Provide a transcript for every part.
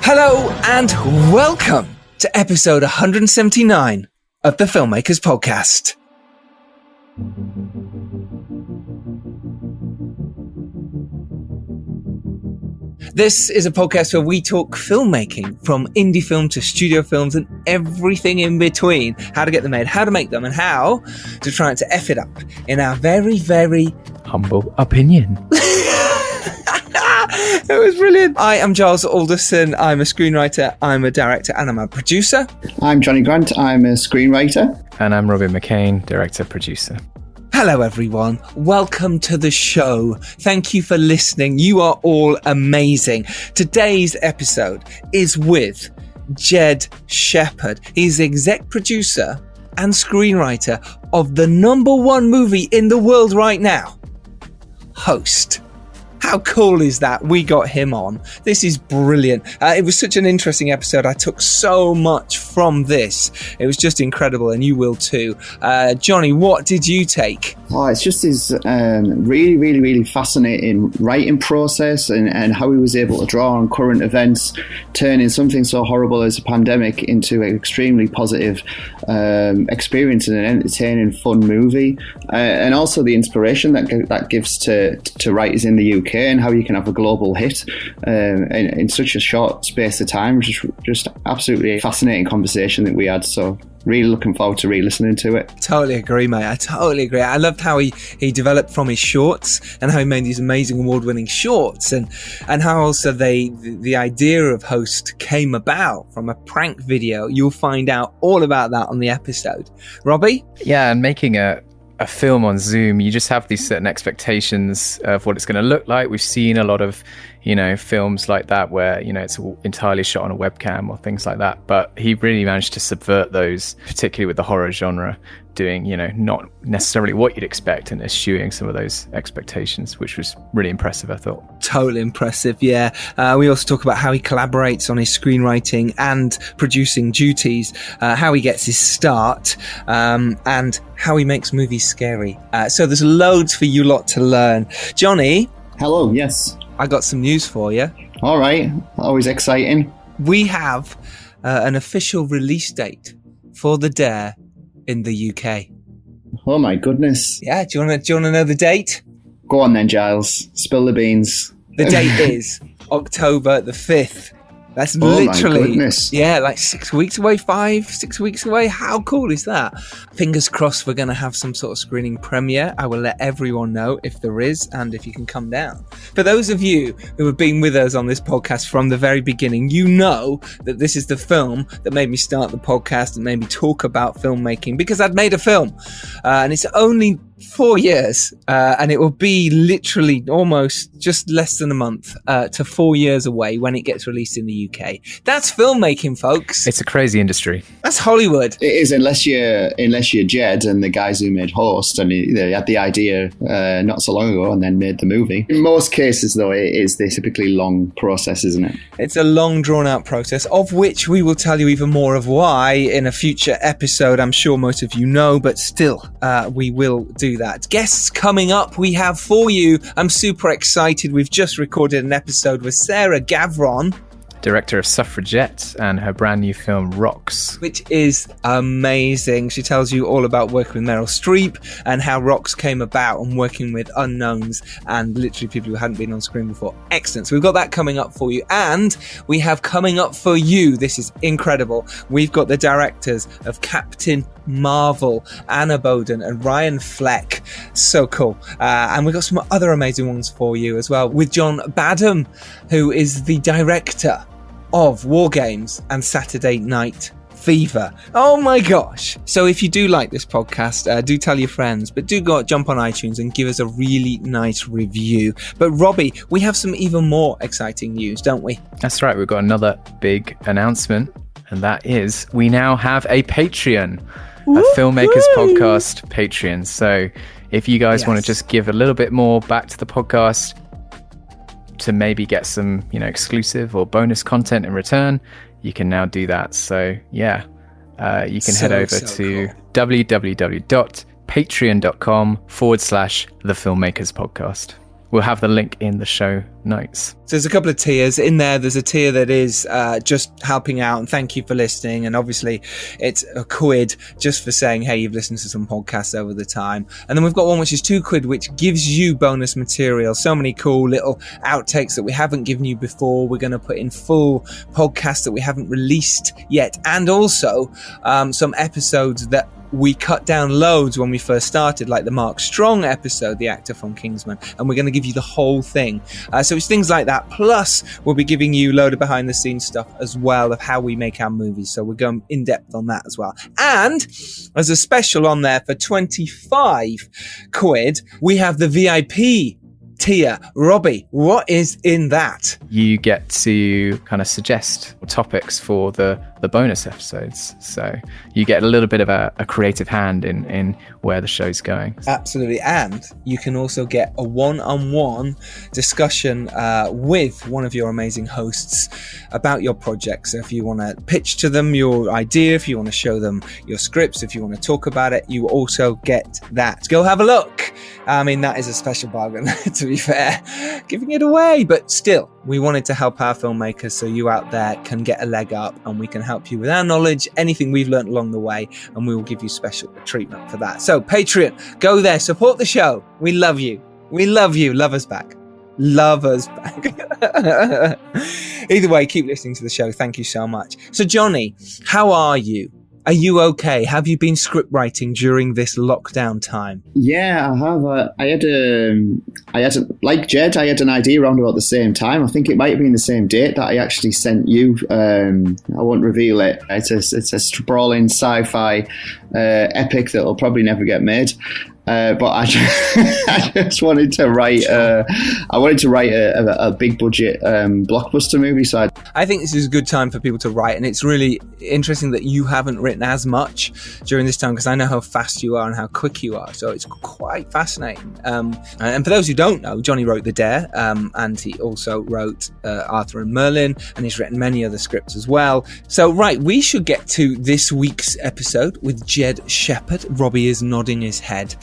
Hello and welcome to episode 179 of the Filmmakers Podcast. This is a podcast where we talk filmmaking, from indie film to studio films and everything in between. How to get them made, how to make them, and how to try to F it up in our very, very humble opinion. It was brilliant. I am Giles Alderson. I'm a screenwriter, I'm a director, and I'm a producer. I'm Jonny Grant. I'm a screenwriter. And I'm Robin McCain, director, producer. Hello, everyone. Welcome to the show. Thank you for listening. You are all amazing. Today's episode is with Jed Shepherd. He's the exec producer and screenwriter of the #1 movie in the world right now, Host. How cool is that? We got him on. This is brilliant. It was such an interesting episode. I took so much from this. It was just incredible, and you will too. Jonny, what did you take? Oh, it's just his really fascinating writing process and how he was able to draw on current events, turning something so horrible as a pandemic into an extremely positive experience and an entertaining, fun movie. And also the inspiration that gives to writers in the UK and how you can have a global hit in such a short space of time. Just absolutely a fascinating conversation that we had. So really looking forward to re-listening to it. Totally agree, mate. I totally agree. I loved how he developed from his shorts and how he made these amazing award-winning shorts, and how also the idea of Host came about from a prank video. You'll find out all about that on the episode. Robbie? Yeah, and making a film on Zoom, you just have these certain expectations of what it's going to look like. We've seen a lot of, films like that where, it's entirely shot on a webcam or things like that. But he really managed to subvert those, particularly with the horror genre, doing, not necessarily what you'd expect and eschewing some of those expectations, which was really impressive, I thought. Totally impressive, yeah. We also talk about how he collaborates on his screenwriting and producing duties, how he gets his start, and how he makes movies scary. So there's loads for you lot to learn. Jonny? Hello, yes. I got some news for you. All right, always exciting. We have an official release date for The Dare in the UK. Oh my goodness. Yeah, do you want to know the date? Go on then, Giles. Spill the beans. The date is October the 5th. That's literally, my goodness. Yeah, like 6 weeks away, 6 weeks away. How cool is that? Fingers crossed we're going to have some sort of screening premiere. I will let everyone know if there is and if you can come down. For those of you who have been with us on this podcast from the very beginning, you know that this is the film that made me start the podcast and made me talk about filmmaking, because I'd made a film and it's only 4 years, and it will be literally almost just less than a month to 4 years away when it gets released in the UK. That's filmmaking, folks. It's a crazy industry. That's Hollywood. It is, unless you're Jed and the guys who made Host, and they had the idea not so long ago and then made the movie. In most cases, though, it is the typically long process, isn't it? It's a long, drawn-out process, of which we will tell you even more of why in a future episode. I'm sure most of you know, but still, we will do that. Guests coming up we have for you. I'm super excited. We've just recorded an episode with Sarah Gavron, director of Suffragette and her brand new film Rocks, which is amazing. She tells you all about working with Meryl Streep and how Rocks came about, and working with unknowns and literally people who hadn't been on screen before. Excellent. So we've got that coming up for you, and we have coming up for you, this is incredible, we've got the directors of Captain Marvel, Anna Boden and Ryan Fleck. So cool. And we've got some other amazing ones for you as well, with John Badham, who is the director of War Games and Saturday Night Fever. Oh my gosh. So if you do like this podcast, do tell your friends, but do jump on iTunes and give us a really nice review. But Robbie, we have some even more exciting news, don't we? That's right. We've got another big announcement, and that is we now have a Patreon. A Filmmakers Podcast Patreon. So if you guys want to just give a little bit more back to the podcast to maybe get some, exclusive or bonus content in return, you can now do that. So yeah, you can head over to www.patreon.com/The Filmmakers Podcast. we'll have the link in the show notes. So there's a couple of tiers in there. There's a tier that is just helping out and thank you for listening. And obviously it's a quid just for saying, hey, you've listened to some podcasts over the time. And then we've got one which is £2, which gives you bonus material. So many cool little outtakes that we haven't given you before. We're going to put in full podcasts that we haven't released yet. And also some episodes that we cut down loads when we first started, like the Mark Strong episode, the actor from Kingsman, and we're going to give you the whole thing. So it's things like that. Plus, we'll be giving you a load of behind the scenes stuff as well of how we make our movies. So we're going in depth on that as well. And as a special on there for £25, we have the VIP tier. Robbie, what is in that? You get to kind of suggest topics for the bonus episodes, so you get a little bit of a creative hand in where the show's going. Absolutely. And you can also get a one-on-one discussion with one of your amazing hosts about your project. So if you want to pitch to them your idea, if you want to show them your scripts, if you want to talk about it, you also get that. Go have a look. I mean, that is a special bargain, to be fair, giving it away, but still, we wanted to help our filmmakers so you out there can get a leg up and we can help you with our knowledge, anything we've learned along the way, and we will give you special treatment for that. So Patreon, go there, support the show. We love you. We love you. Love us back. Love us back. Either way, keep listening to the show. Thank you so much. So Jonny, how are you? Are you okay? Have you been script writing during this lockdown time? Yeah, I have. Like Jed, I had an idea around about the same time. I think it might have been the same date that I actually sent you. I won't reveal it. It's a sprawling sci-fi epic that'll probably never get made. But I just wanted to write. I wanted to write a big budget blockbuster movie. So I think this is a good time for people to write, and it's really interesting that you haven't written as much during this time because I know how fast you are and how quick you are. So it's quite fascinating. And for those who don't know, Jonny wrote The Dare, and he also wrote Arthur and Merlin, and he's written many other scripts as well. So right, we should get to this week's episode with Jed Shepherd. Robbie is nodding his head.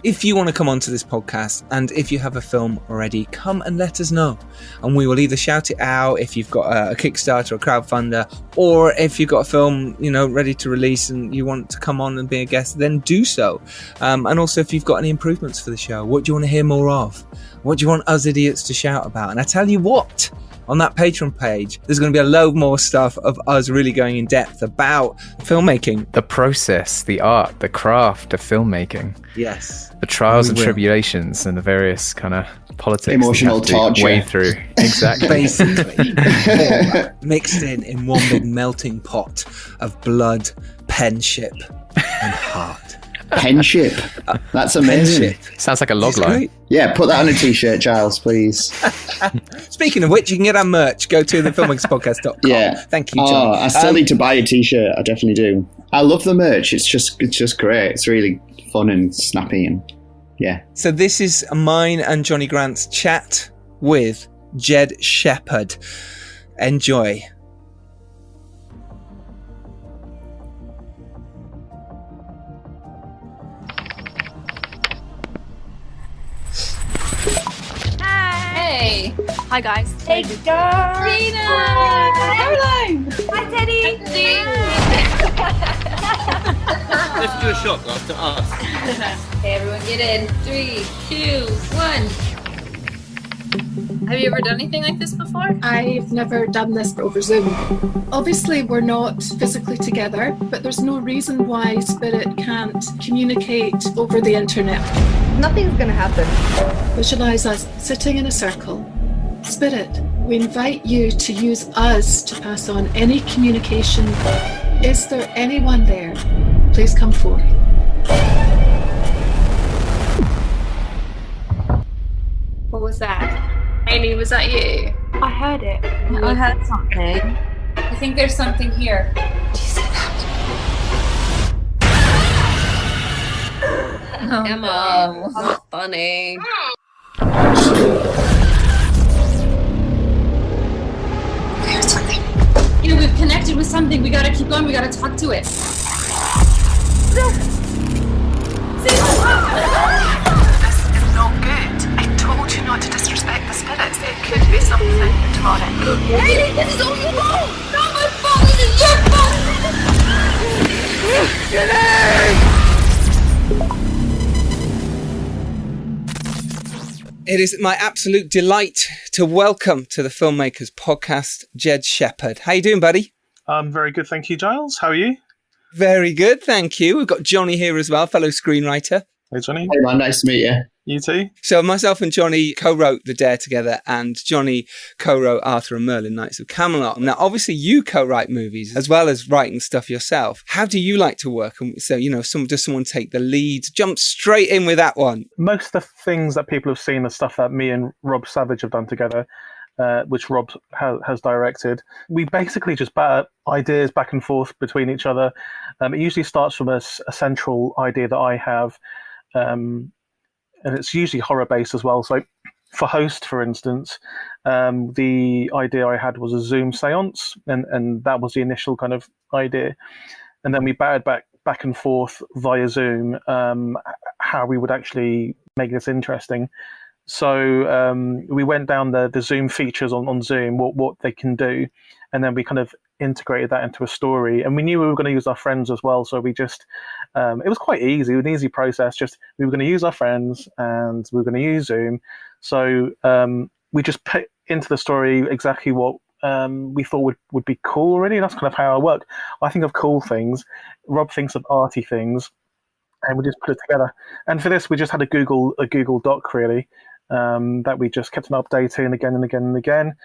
If you want to come onto this podcast and if you have a film already, come and let us know, and we will either shout it out if you've got a Kickstarter or crowdfunder, or if you've got a film ready to release and you want to come on and be a guest, then do so. And also if you've got any improvements for the show, what do you want to hear more of? What do you want us idiots to shout about? And I tell you what, on that Patreon page, there's going to be a load more stuff of us really going in depth about filmmaking. The process, the art, the craft of filmmaking. Yes. The trials and tribulations and the various kind of politics. Emotional torture. Way through. Exactly. Basically. All that mixed in one big melting pot of blood, penship, and heart. Penship. That's amazing. Penship. Sounds like a log line. Yeah, put that on a t-shirt, Giles, please. Speaking of which, you can get our merch. Go to thefilmmakerspodcast.com. Yeah. Thank you, John. I still need to buy a t-shirt. I definitely do. I love the merch. It's just great. It's really fun and snappy, and yeah. So this is mine and Jonny Grant's chat with Jed Shepherd. Enjoy. Hey. Hi guys. Hey guys. Gina. Caroline. Hi Teddy. Let's do a shot after us. Okay, everyone get in. 3, 2, 1. Have you ever done anything like this before? I've never done this over Zoom. Obviously, we're not physically together, but there's no reason why Spirit can't communicate over the internet. Nothing's gonna happen. Visualize us sitting in a circle. Spirit, we invite you to use us to pass on any communication. Is there anyone there? Please come forward. What was that? Amy, was that you? I heard it. I heard something. I think there's something here. Did you see that? Oh, Emma, that's funny. There's something. You know, we've connected with something. We gotta keep going. We gotta talk to it. This is no good. I told you This is all your fault! Not my fault! This is your fault! It is my absolute delight to welcome to the Filmmakers Podcast, Jed Shepherd. How you doing, buddy? I'm very good, thank you, Giles. How are you? Very good, thank you. We've got Jonny here as well, fellow screenwriter. Hey, Jonny. Hey man, nice to meet you. You too? So myself and Jonny co-wrote The Dare together, and Jonny co-wrote Arthur and Merlin, Knights of Camelot. Now, obviously, you co-write movies as well as writing stuff yourself. How do you like to work? And so, does someone take the lead? Jump straight in with that one. Most of the things that people have seen are stuff that me and Rob Savage have done together, which Rob has directed. We basically just bat ideas back and forth between each other. It usually starts from a central idea that I have, and it's usually horror-based as well. So for Host, for instance, the idea I had was a Zoom seance, and that was the initial kind of idea. And then we batted back and forth via Zoom how we would actually make this interesting. So we went down the Zoom features on Zoom, what they can do, and then we kind of integrated that into a story. And we knew we were going to use our friends as well, so we just it was quite easy, an easy process. Just we were going to use our friends and we were going to use Zoom. So we just put into the story exactly what we thought would be cool. Really, that's kind of how I work. I think of cool things. Rob thinks of arty things, and we just put it together. And for this, we just had a Google Doc really. That we just kept on updating again and again and again.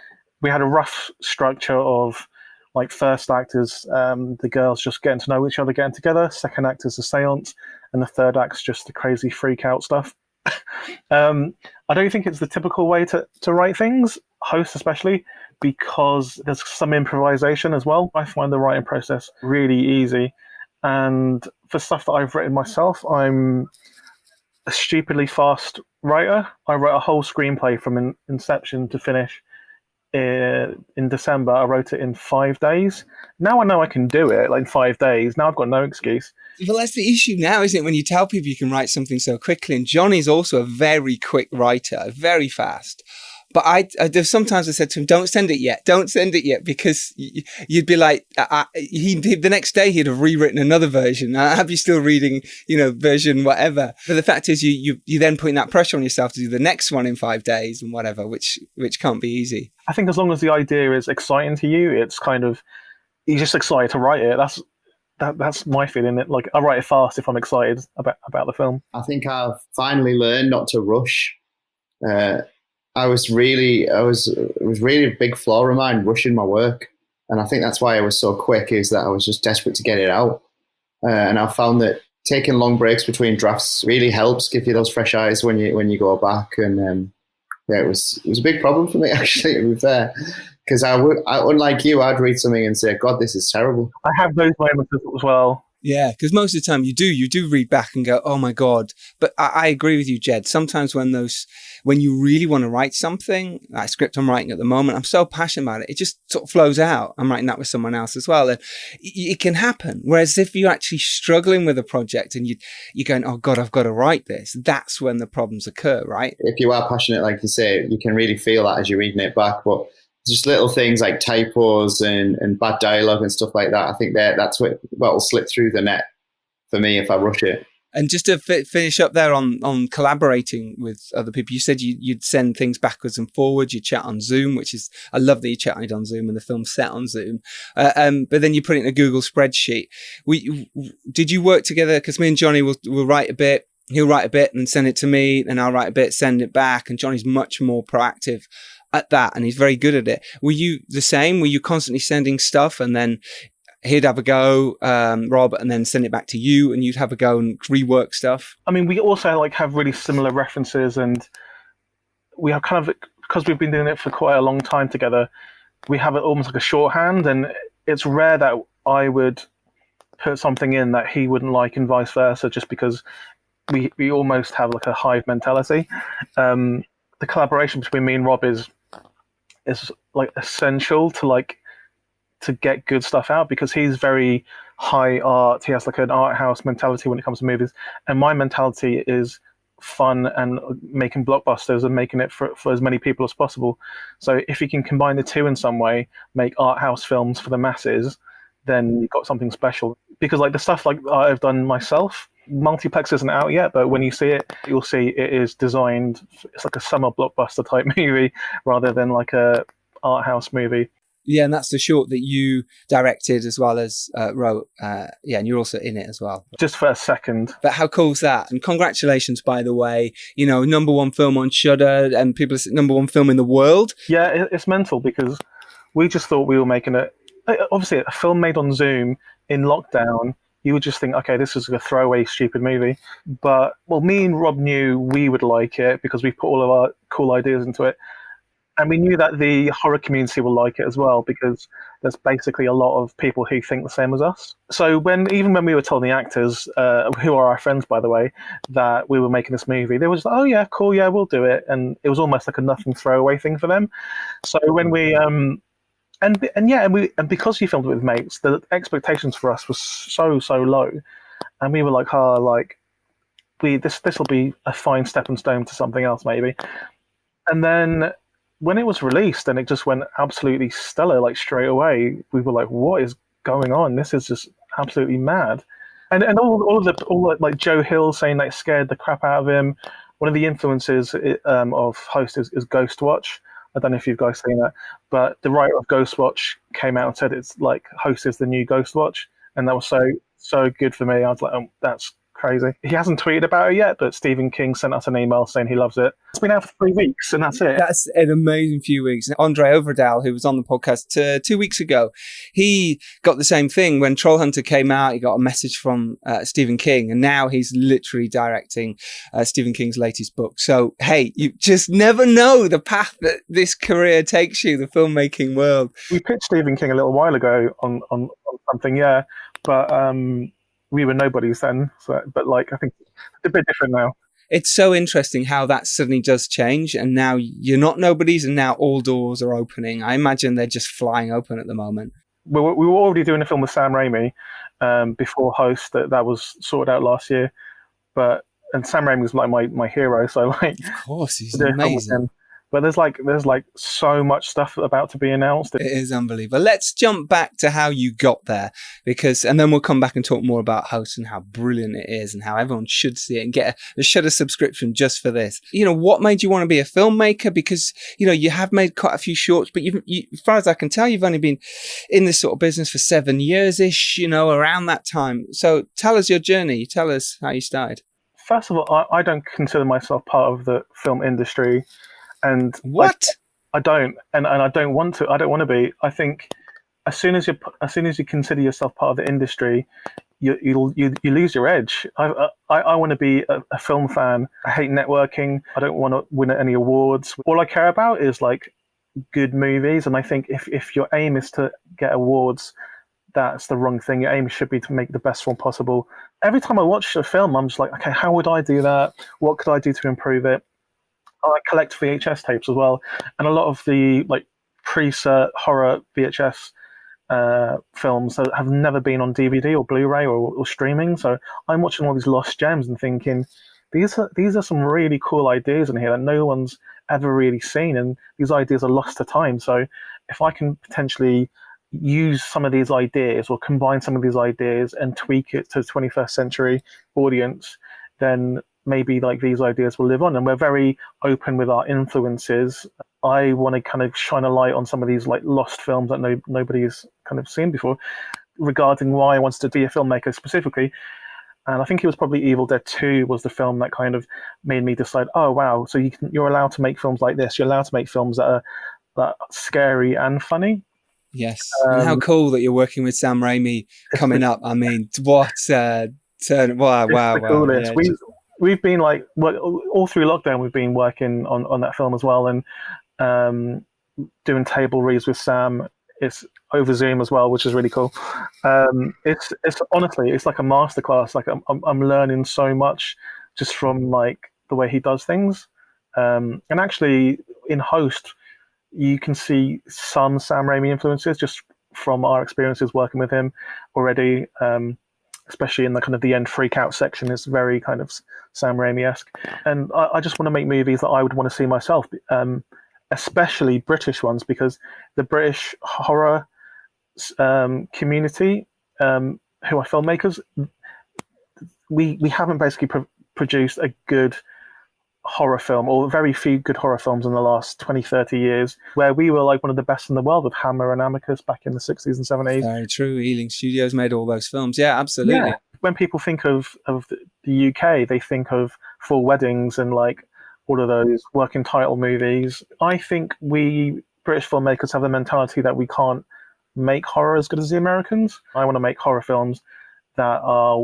We had a rough structure of like first act is the girls just getting to know each other, getting together. Second act is the seance, and the third act's just the crazy freak out stuff. I don't think it's the typical way to write things, Host especially, because there's some improvisation as well. I find the writing process really easy, and for stuff that I've written myself, I'm a stupidly fast writer. I wrote a whole screenplay from inception to finish in December. I wrote it in 5 days. Now I know I can do it in 5 days. Now I've got no excuse. Well, that's the issue now, isn't it? When you tell people you can write something so quickly, and Jonny's also a very quick writer, very fast. But there's sometimes I said to him, don't send it yet, because you'd be like, the next day he'd have rewritten another version. I'd be still reading, version whatever. But the fact is you then putting that pressure on yourself to do the next one in 5 days and whatever, which can't be easy. I think as long as the idea is exciting to you, it's kind of, you're just excited to write it. That's my feeling. Like I write it fast if I'm excited about the film. I think I've finally learned not to rush. It was really a big flaw of mine, rushing my work. And I think that's why I was so quick, is that I was just desperate to get it out. And I found that taking long breaks between drafts really helps give you those fresh eyes when you go back. And it was a big problem for me, actually, to be fair. Because unlike you, I'd read something and say, God, this is terrible. I have those moments as well. Yeah, because most of the time you do read back and go, oh my God. But I agree with you, Jed. Sometimes when you really want to write something, that script I'm writing at the moment, I'm so passionate about it, it just sort of flows out. I'm writing that with someone else as well. And it can happen. Whereas if you're actually struggling with a project and you're going, oh God, I've got to write this, that's when the problems occur, right? If you are passionate, like you say, you can really feel that as you're reading it back. But just little things like typos and bad dialogue and stuff like that, I think that's what will slip through the net for me if I rush it. And just to finish up there on collaborating with other people, you said you'd send things backwards and forwards. You chat on Zoom, which is, I love that you chatted on Zoom and the film's set on Zoom. But then you put it in a Google spreadsheet. Did you work together? Because me and Jonny will write a bit. He'll write a bit and send it to me, and I'll write a bit, send it back. And Jonny's much more proactive at that, and he's very good at it. Were you the same? Were you constantly sending stuff and then he'd have a go, Rob, and then send it back to you, and you'd have a go and rework stuff? I mean, we also have really similar references, and we have kind of, because we've been doing it for quite a long time together, we have it almost like a shorthand, and it's rare that I would put something in that he wouldn't like and vice versa, just because we almost have like a hive mentality. The collaboration between me and Rob is like essential to get good stuff out, because he's very high art. He has like an art house mentality when it comes to movies, and my mentality is fun and making blockbusters and making it for as many people as possible. So if you can combine the two in some way, make art house films for the masses, then you've got something special. Because like the stuff like I've done myself, Multiplex isn't out yet, but when you see it, you'll see it is designed. It's like a summer blockbuster type movie rather than like a art house movie. Yeah, and that's the short that you directed as well as wrote. Yeah, and you're also in it as well. Just for a second. But how cool is that? And congratulations, by the way. You know, #1 film on Shudder, and people say #1 film in the world. Yeah, it's mental because we just thought we were making it. Obviously, a film made on Zoom in lockdown, you would just think, okay, this is a throwaway, stupid movie. But, well, me and Rob knew we would like it because we put all of our cool ideas into it. And we knew that the horror community will like it as well because there's basically a lot of people who think the same as us. So even when we were telling the actors, who are our friends, by the way, that we were making this movie, they were just like, oh, yeah, cool, yeah, we'll do it. And it was almost like a nothing throwaway thing for them. So when we... And because you filmed it with mates, the expectations for us were so low, and we were like, this will be a fine stepping stone to something else maybe. And then when it was released and it just went absolutely stellar, like straight away, we were like, what is going on? This is just absolutely mad. And all like Joe Hill saying that it scared the crap out of him. One of the influences of Host is Ghostwatch. I don't know if you guys seen that, but the writer of Ghostwatch came out and said it's like Host is the new Ghostwatch, and that was so good for me. I was like, oh, that's crazy. He hasn't tweeted about it yet, but Stephen King sent us an email saying he loves it. It's been out for 3 weeks, and that's it. That's an amazing few weeks. Andre Overdale, who was on the podcast 2 weeks ago, he got the same thing. When Trollhunter came out, he got a message from Stephen King, and now he's literally directing Stephen King's latest book. So, hey, you just never know the path that this career takes you, the filmmaking world. We pitched Stephen King a little while ago on something, yeah, but we were nobodies then. So, but like, I think it's a bit different now. It's so interesting how that suddenly does change, and now you're not nobodies, and now all doors are opening. I imagine they're just flying open at the moment. We were already doing a film with Sam Raimi before Host that was sorted out last year, and Sam Raimi was like my hero. So like, of course, he's amazing. But there's like so much stuff about to be announced. It is unbelievable. Let's jump back to how you got there, and then we'll come back and talk more about Host and how brilliant it is and how everyone should see it and get a Shudder subscription just for this. You know, what made you want to be a filmmaker? Because, you know, you have made quite a few shorts, but you, as far as I can tell, you've only been in this sort of business for 7 years-ish, you know, around that time. So tell us your journey. Tell us how you started. First of all, I don't consider myself part of the film industry. And what? I don't, and I don't want to. I don't want to be. I think as soon as you consider yourself part of the industry, you lose your edge. I want to be a film fan. I hate networking. I don't want to win any awards. All I care about is like good movies. And I think if your aim is to get awards, that's the wrong thing. Your aim should be to make the best one possible. Every time I watch a film, I'm just like, okay, how would I do that? What could I do to improve it? I collect VHS tapes as well, and a lot of the like pre-cert horror VHS films that have never been on DVD or Blu-ray or streaming. So I'm watching all these lost gems and thinking, these are some really cool ideas in here that no one's ever really seen, and these ideas are lost to time. So if I can potentially use some of these ideas or combine some of these ideas and tweak it to the 21st century audience, then maybe like these ideas will live on. And we're very open with our influences. I want to kind of shine a light on some of these like lost films that nobody's kind of seen before, regarding why I wanted to be a filmmaker specifically. And I think it was probably Evil Dead 2 was the film that kind of made me decide, oh wow, so you're allowed to make films like this. You're allowed to make films that are scary and funny. Yes. And how cool that you're working with Sam Raimi coming up. I mean, what wow. Coolest. Yeah, we've been like, all through lockdown, we've been working on that film as well, and doing table reads with Sam. It's over Zoom as well, which is really cool. It's honestly, it's like a masterclass. Like I'm learning so much just from like the way he does things. And actually, in Host, you can see some Sam Raimi influences just from our experiences working with him already. especially in the kind of the end freak out section, is very kind of Sam Raimi-esque. And I just want to make movies that I would want to see myself, especially British ones, because the British horror community, who are filmmakers, we haven't basically produced a good horror film, or very few good horror films in the last 20-30 years, where we were like one of the best in the world with Hammer and Amicus back in the 60s and 70s. Very true. Ealing Studios made all those films. Yeah, absolutely. Yeah. When people think of the UK, they think of Four Weddings and like all of those working title movies. I think we British filmmakers have the mentality that we can't make horror as good as the Americans. I want to make horror films that are,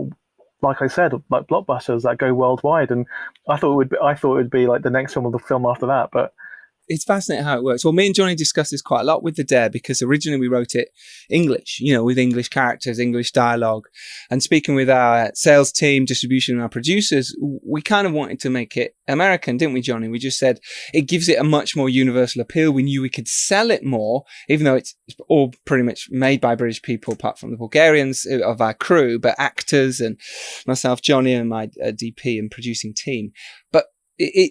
like I said, like blockbusters that go worldwide. And I thought it would be like the next film or the film after that. But it's fascinating how it works. Well, me and Jonny discussed this quite a lot with The Dare, because originally we wrote it English, with English characters, English dialogue. And speaking with our sales team, distribution, and our producers, we kind of wanted to make it American, didn't we, Jonny? We just said it gives it a much more universal appeal. We knew we could sell it more, even though it's all pretty much made by British people, apart from the Bulgarians of our crew, but actors and myself, Jonny, and my DP and producing team. But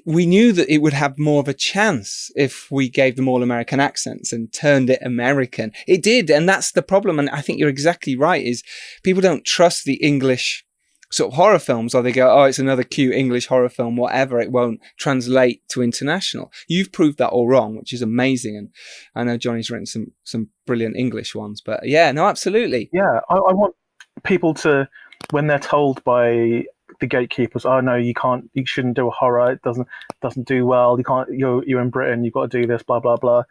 we knew that it would have more of a chance if we gave them all American accents and turned it American. It did, and that's the problem. And I think you're exactly right, is people don't trust the English sort of horror films, or they go, oh, it's another cute English horror film, whatever, it won't translate to international. You've proved that all wrong, which is amazing. And I know Jonny's written some brilliant English ones, but yeah, no, absolutely. Yeah, I want people to, when they're told by the gatekeepers, oh no, you shouldn't do a horror, it doesn't do well, you're in Britain, you've got to do this, blah blah blah.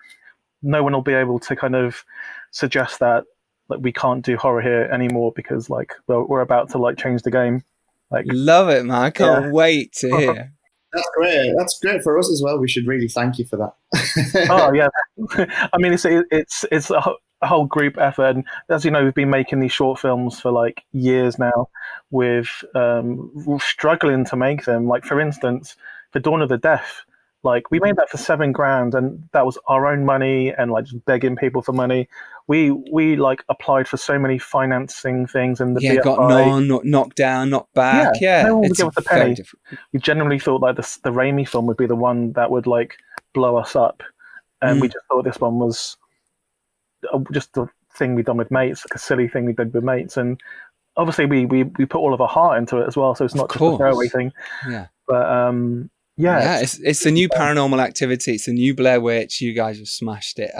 No one will be able to kind of suggest that like we can't do horror here anymore, because like we're about to like change the game. Like, love it, man. I can't wait to hear. That's great for us as well. We should really thank you for that. Oh yeah. I mean, it's a whole group effort, and as you know, we've been making these short films for like years now, with struggling to make them. Like, for instance, for Dawn of the Deaf, like we made that for $7,000, and that was our own money, and like just begging people for money. We like applied for so many financing things, and the BFI, got knocked down, knocked back. Yeah, no one would give us a penny. Different. We generally thought like the Raimi film would be the one that would like blow us up, and we just thought this one was just a thing we'd done with mates, like a silly thing we did with mates. And obviously we put all of our heart into it as well, so it's not just a throwaway thing. Yeah. But it's the new Paranormal Activity. It's the new Blair Witch. You guys have smashed it.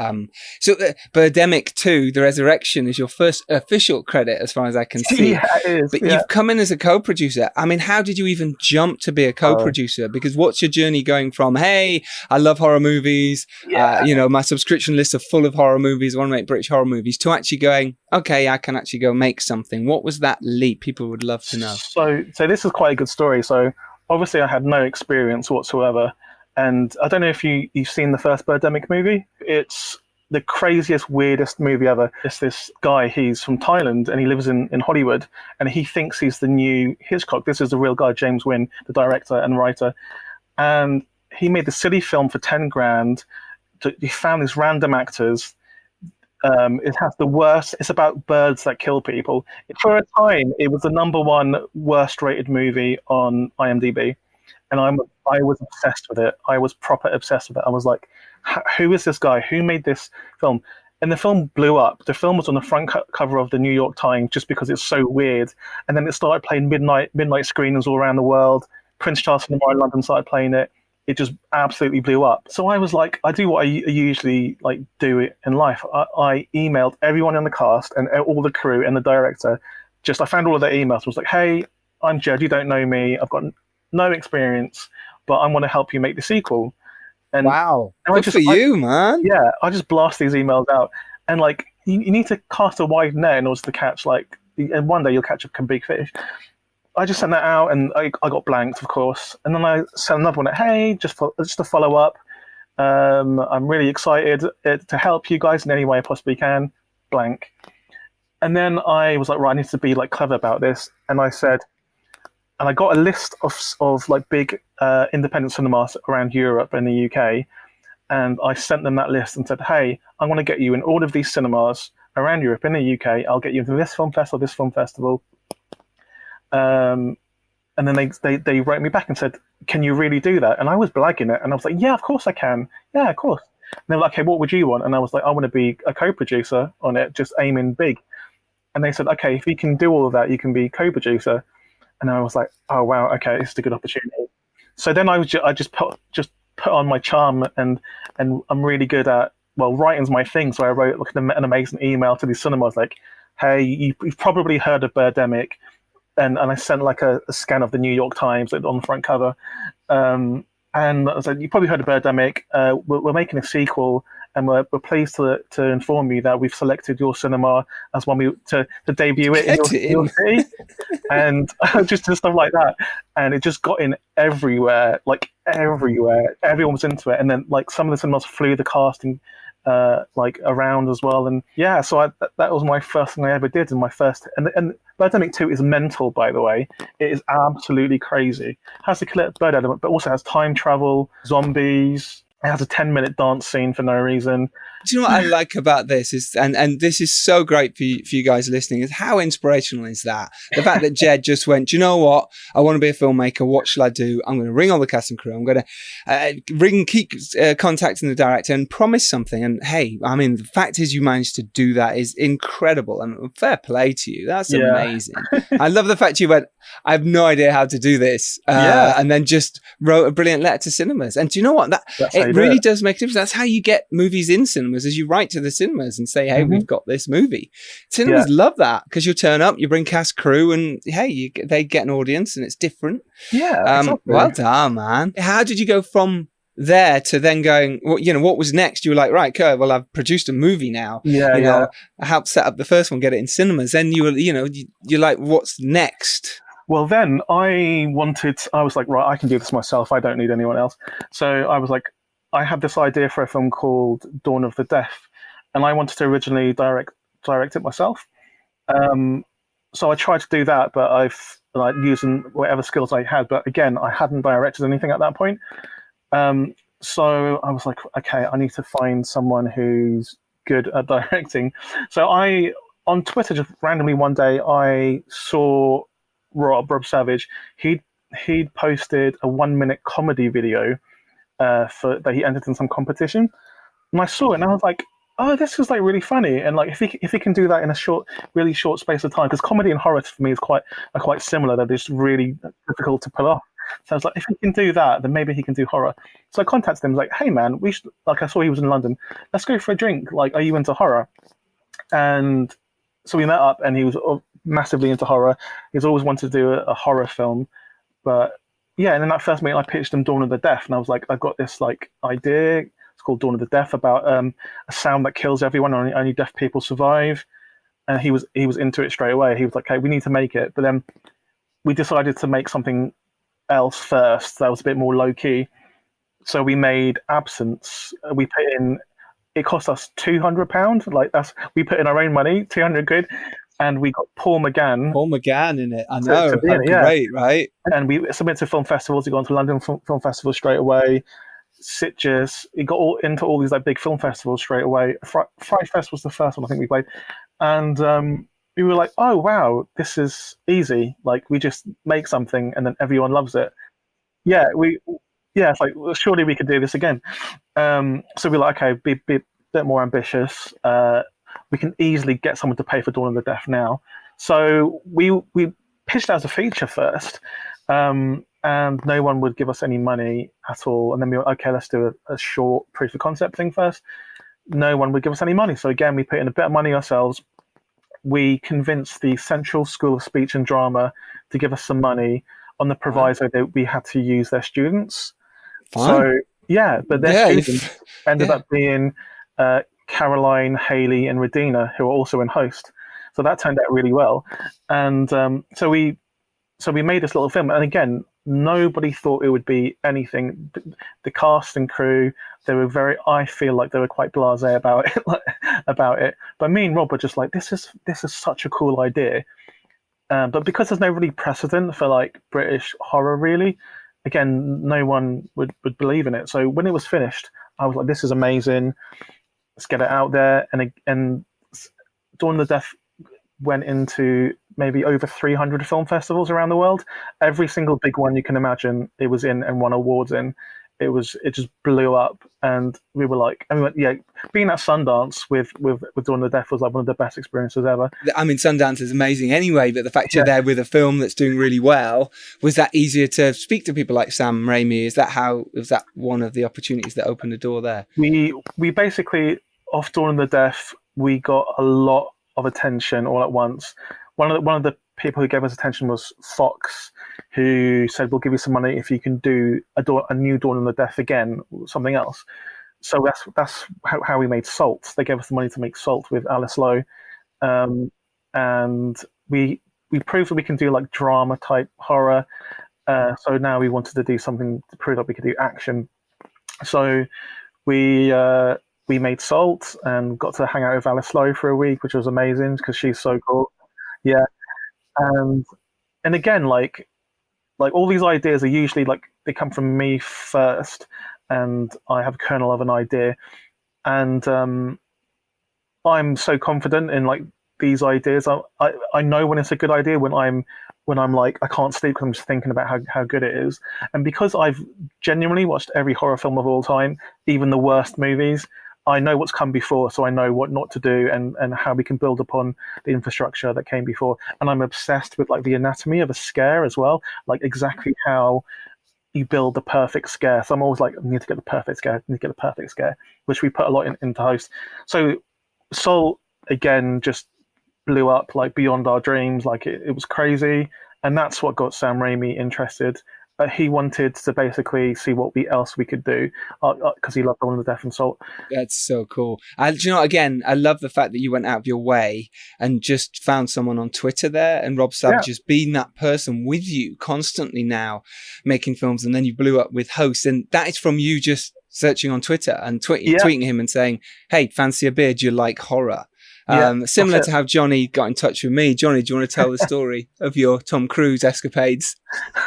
So Birdemic 2, The Resurrection, is your first official credit as far as I can see. Yeah, it is. But you've come in as a co-producer. I mean, how did you even jump to be a co-producer? Because what's your journey going from, hey, I love horror movies, my subscription lists are full of horror movies, I want to make British horror movies, to actually going, okay, I can actually go make something. What was that leap? People would love to know. So this is quite a good story. So obviously, I had no experience whatsoever, and I don't know if you've seen the first Birdemic movie. It's the craziest, weirdest movie ever. It's this guy, he's from Thailand, and he lives in Hollywood, and he thinks he's the new Hitchcock. This is the real guy, James Wynn, the director and writer, and he made the silly film for $10,000. He found these random actors. It has the worst. It's about birds that kill people. For a time, it was the #1 worst rated movie on IMDb, and I was obsessed with it. I was proper obsessed with it. I was like, who is this guy? Who made this film? And the film blew up. The film was on the front cover of the New York Times just because it's so weird. And then it started playing midnight screenings all around the world. Prince Charles Cinema in London started playing it. It just absolutely blew up. So I was like, I do what I usually like do in life. I emailed everyone in the cast and all the crew and the director. I found all of their emails. I was like, hey, I'm Jed. You don't know me. I've got no experience, but I want to help you make the sequel. And wow, good for you, man. Yeah, I just blast these emails out, and like you need to cast a wide net in order to catch and one day you'll catch a big fish. I just sent that out, and I got blanked, of course. And then I sent another one. Hey, just to follow up. I'm really excited to help you guys in any way I possibly can. Blank. And then I was like, right, I need to be like clever about this. And I said, and I got a list of like big independent cinemas around Europe and the UK, and I sent them that list and said, hey, I want to get you in all of these cinemas around Europe and the UK. I'll get you into this film festival, And then they wrote me back and said, "Can you really do that?" And I was blagging it, and I was like, "Yeah, of course I can. Yeah, of course." And they were like, "Okay, what would you want?" And I was like, "I want to be a co-producer on it, just aiming big." And they said, "Okay, if you can do all of that, you can be co-producer." And I was like, "Oh wow, okay, this is a good opportunity." So then I just put on my charm, and I'm really good at, well, writing's my thing. So I wrote like an amazing email to the cinemas like, "Hey, you've probably heard of Birdemic." And I sent like a scan of the New York Times on the front cover. And I was like, "You probably heard of Birdemic. We're making a sequel, and we're pleased to inform you that we've selected your cinema as one to debut it in your city." And just stuff like that. And it just got in everywhere, like everywhere. Everyone was into it. And then like some of the cinemas flew the casting like around as well. And yeah, so that was my first thing I ever did, and my first. And Birdemic 2 is mental, by the way. It is absolutely crazy. It has the killer bird element, but also has time travel, zombies. It has a 10-minute dance scene for no reason. Do you know what I like about this is, and this is so great for you guys listening, is how inspirational is that? The fact that Jed just went, "Do you know what? I want to be a filmmaker. What shall I do? I'm going to ring all the cast and crew. I'm going to keep contacting the director and promise something." And hey, I mean, the fact is you managed to do that is incredible, and fair play to you. That's amazing. I love the fact you went, "I have no idea how to do this," and then just wrote a brilliant letter to cinemas. And do you know what? It really does make a difference. That's how you get movies in cinemas, as you write to the cinemas and say, "Hey, we've got this movie." Cinemas love that, because you turn up, you bring cast crew, and hey, they get an audience, and it's different. Exactly. Well done, man. How did you go from there to then going, what was next? You were like, "Right, okay, well, I've produced a movie now. I helped set up the first one, get it in cinemas." Then you're like, "What's next?" Well, then I was like, right, I can do this myself. I don't need anyone else. So I was like, I had this idea for a film called Dawn of the Deaf, and I wanted to originally direct it myself. So I tried to do that, but I've using whatever skills I had. But again, I hadn't directed anything at that point. So I was like, okay, I need to find someone who's good at directing. So on Twitter, just randomly one day, I saw Rob Savage. He'd posted a 1-minute comedy video that he entered in some competition, and I saw it, and I was like, "Oh, this is like really funny." And like, if he can do that in a really short space of time, because comedy and horror for me is quite similar. They're just really difficult to pull off. So I was like, if he can do that, then maybe he can do horror. So I contacted him, like, "Hey man, we should, like, I saw he was in London. Let's go for a drink. Like, are you into horror?" And so we met up, and he was massively into horror. He's always wanted to do a horror film, but yeah. And in that first meeting, I pitched him Dawn of the Deaf, and I was like, "I've got this like idea. It's called Dawn of the Deaf, about a sound that kills everyone, and only deaf people survive." And he was into it straight away. He was like, "Okay, we need to make it." But then we decided to make something else first that was a bit more low key. So we made Absence. We put in. It cost us £200. Like we put in our own money, 200 quid. And we got Paul McGann. Paul McGann in it. I know. To be in it, great, right? And we submitted to film festivals. We got into London Film Festival straight away. Sitges. We got into all these like big film festivals straight away. Fright Fest was the first one I think we played. And we were like, "Oh, wow, this is easy. Like, we just make something and then everyone loves it." Yeah, it's like, well, surely we could do this again. So we're like, okay, be a bit more ambitious. We can easily get someone to pay for Dawn of the Deaf now. So we pitched it as a feature first, and no one would give us any money at all. And then we were, okay, let's do a short proof of concept thing first. No one would give us any money. So again, we put in a bit of money ourselves. We convinced the Central School of Speech and Drama to give us some money on the proviso that we had to use their students. Fine. So yeah, but their students ended up being Caroline, Haley, and Radina, who are also in Host. So that turned out really well. And so we made this little film. And again, nobody thought it would be anything. The cast and crew, I feel like they were quite blasé about it. But me and Rob were just like, this is such a cool idea. But because there's no really precedent for like British horror, really, again, no one would believe in it. So when it was finished, I was like, this is amazing. Let's get it out there. And Dawn of the Deaf went into maybe over 300 film festivals around the world. Every single big one you can imagine, it was in and won awards in. It just blew up, and we were like, being at Sundance with Dawn of the Deaf was like one of the best experiences ever. I mean, Sundance is amazing anyway, but the fact you're there with a film that's doing really well, was that easier to speak to people like Sam Raimi? Was that one of the opportunities that opened the door there? We basically, off Dawn of the Deaf, we got a lot of attention all at once. One of the people who gave us attention was Fox, who said, we'll give you some money if you can do a new Dawn of the Deaf again, something else. So that's how we made Salt. They gave us the money to make Salt with Alice Lowe. And we proved that we can do like drama type horror. So now we wanted to do something to prove that we could do action. So we made Salt and got to hang out with Alice Lowe for a week, which was amazing because she's so cool. Yeah. And again, like all these ideas are usually like they come from me first, and I have a kernel of an idea, and I'm so confident in like these ideas. I know when it's a good idea when I'm like I can't sleep because I'm just thinking about how good it is. And because I've genuinely watched every horror film of all time, even the worst movies, I know what's come before, so I know what not to do and how we can build upon the infrastructure that came before. And I'm obsessed with like the anatomy of a scare as well, like exactly how you build the perfect scare. So I'm always like, I need to get the perfect scare, which we put a lot into Host. So Soul, again, just blew up like beyond our dreams. Like it was crazy. And that's what got Sam Raimi interested. He wanted to basically see what else we could do because he loved Dawn of the Deaf and Salt. That's so cool. And you know, again, I love the fact that you went out of your way and just found someone on Twitter there, and Rob Savage has been that person with you constantly now making films, and then you blew up with Host, and that is from you just searching on Twitter and tweeting him and saying, hey, fancy a beer, do you like horror? Similar to how Jonny got in touch with me. Jonny, do you want to tell the story of your Tom Cruise escapades?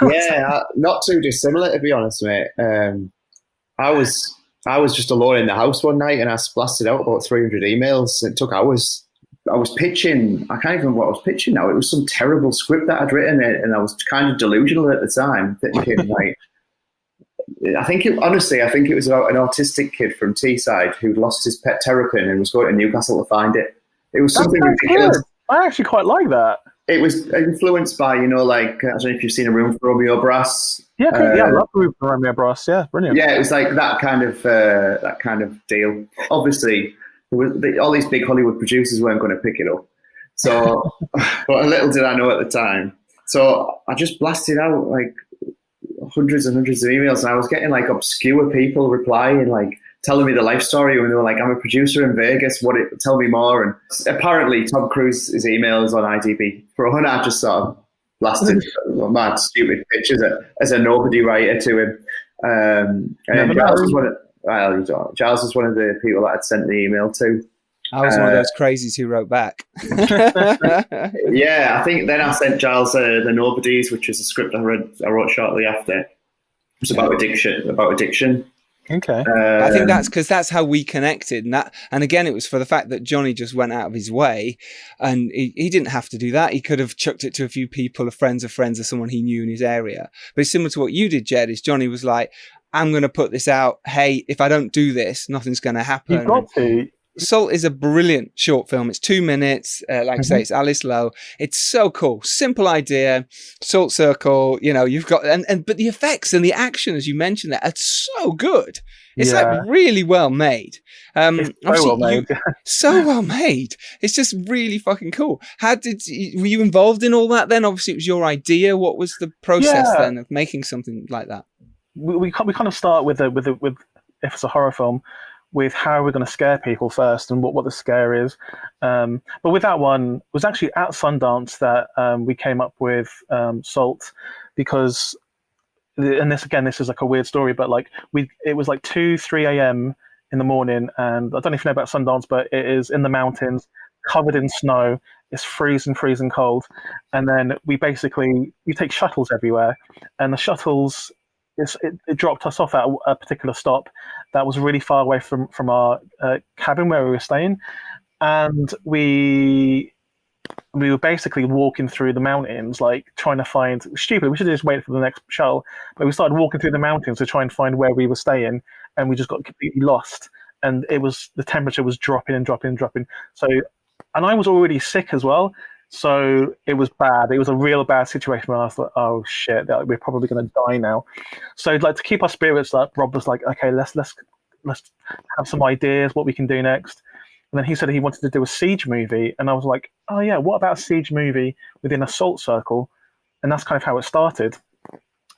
Yeah, not too dissimilar, to be honest, mate. I was just alone in the house one night and I blasted out about 300 emails. It took hours. I was pitching, I can't even remember what I was pitching now. It was some terrible script that I'd written and I was kind of delusional at the time, thinking like, I think it was about an autistic kid from Teesside who'd lost his pet terrapin and was going to Newcastle to find it. It was something ridiculous. Good. I actually quite like that. It was influenced by, like, I don't know if you've seen A Room for Romeo Brass. Yeah, I love A Room for Romeo Brass. Yeah, brilliant. Yeah, it was like that kind of deal. Obviously, all these big Hollywood producers weren't going to pick it up. So, but little did I know at the time. So I just blasted out like hundreds and hundreds of emails, and I was getting like obscure people replying, like telling me the life story, and they were like, I'm a producer in Vegas, tell me more. And apparently Tom Cruise's emails on IMDb, for I just sort of blasted mad stupid pictures as a nobody writer to him. And Giles was one of the people that I'd sent the email to. I was one of those crazies who wrote back. Yeah, I think then I sent Giles The Nobodies, which is a script I wrote shortly after. It's about addiction. Okay. I think that's because that's how we connected, and again, it was for the fact that Jonny just went out of his way, and he didn't have to do that. He could have chucked it to a few people, of friends, or someone he knew in his area. But it's similar to what you did, Jed. Is Jonny was like, "I'm going to put this out. Hey, if I don't do this, nothing's going to happen." You've got to. Salt is a brilliant short film. It's 2 minutes. Like I say, it's Alice Lowe. It's so cool. Simple idea. Salt circle. You've got but the effects and the action, as you mentioned, that are so good. It's like really well made. It's so well made. So well made. It's just really fucking cool. Were you involved in all that then? Obviously, it was your idea. What was the process then of making something like that? We kind of start with if it's a horror film, with how we're going to scare people first and what the scare is. But with that one, it was actually at Sundance that we came up with Salt, because, and this is like a weird story, but like it was like 2-3 a.m. in the morning, and I don't know if you know about Sundance, but it is in the mountains, covered in snow. It's freezing cold. And then we take shuttles everywhere, and the shuttles, it dropped us off at a particular stop that was really far away from our cabin where we were staying, and we we were basically walking through the mountains, like trying to find. Stupid. We should have just waited for the next shuttle, but we started walking through the mountains to try and find where we were staying, and we just got completely lost. And the temperature was dropping and dropping and dropping. So, and I was already sick as well. So it was bad. It was a real bad situation where I was like, "Oh shit, we're probably going to die now." So, like, to keep our spirits up, Rob was like, "Okay, let's have some ideas what we can do next." And then he said he wanted to do a siege movie, and I was like, "Oh yeah, what about a siege movie within a salt circle?" And that's kind of how it started.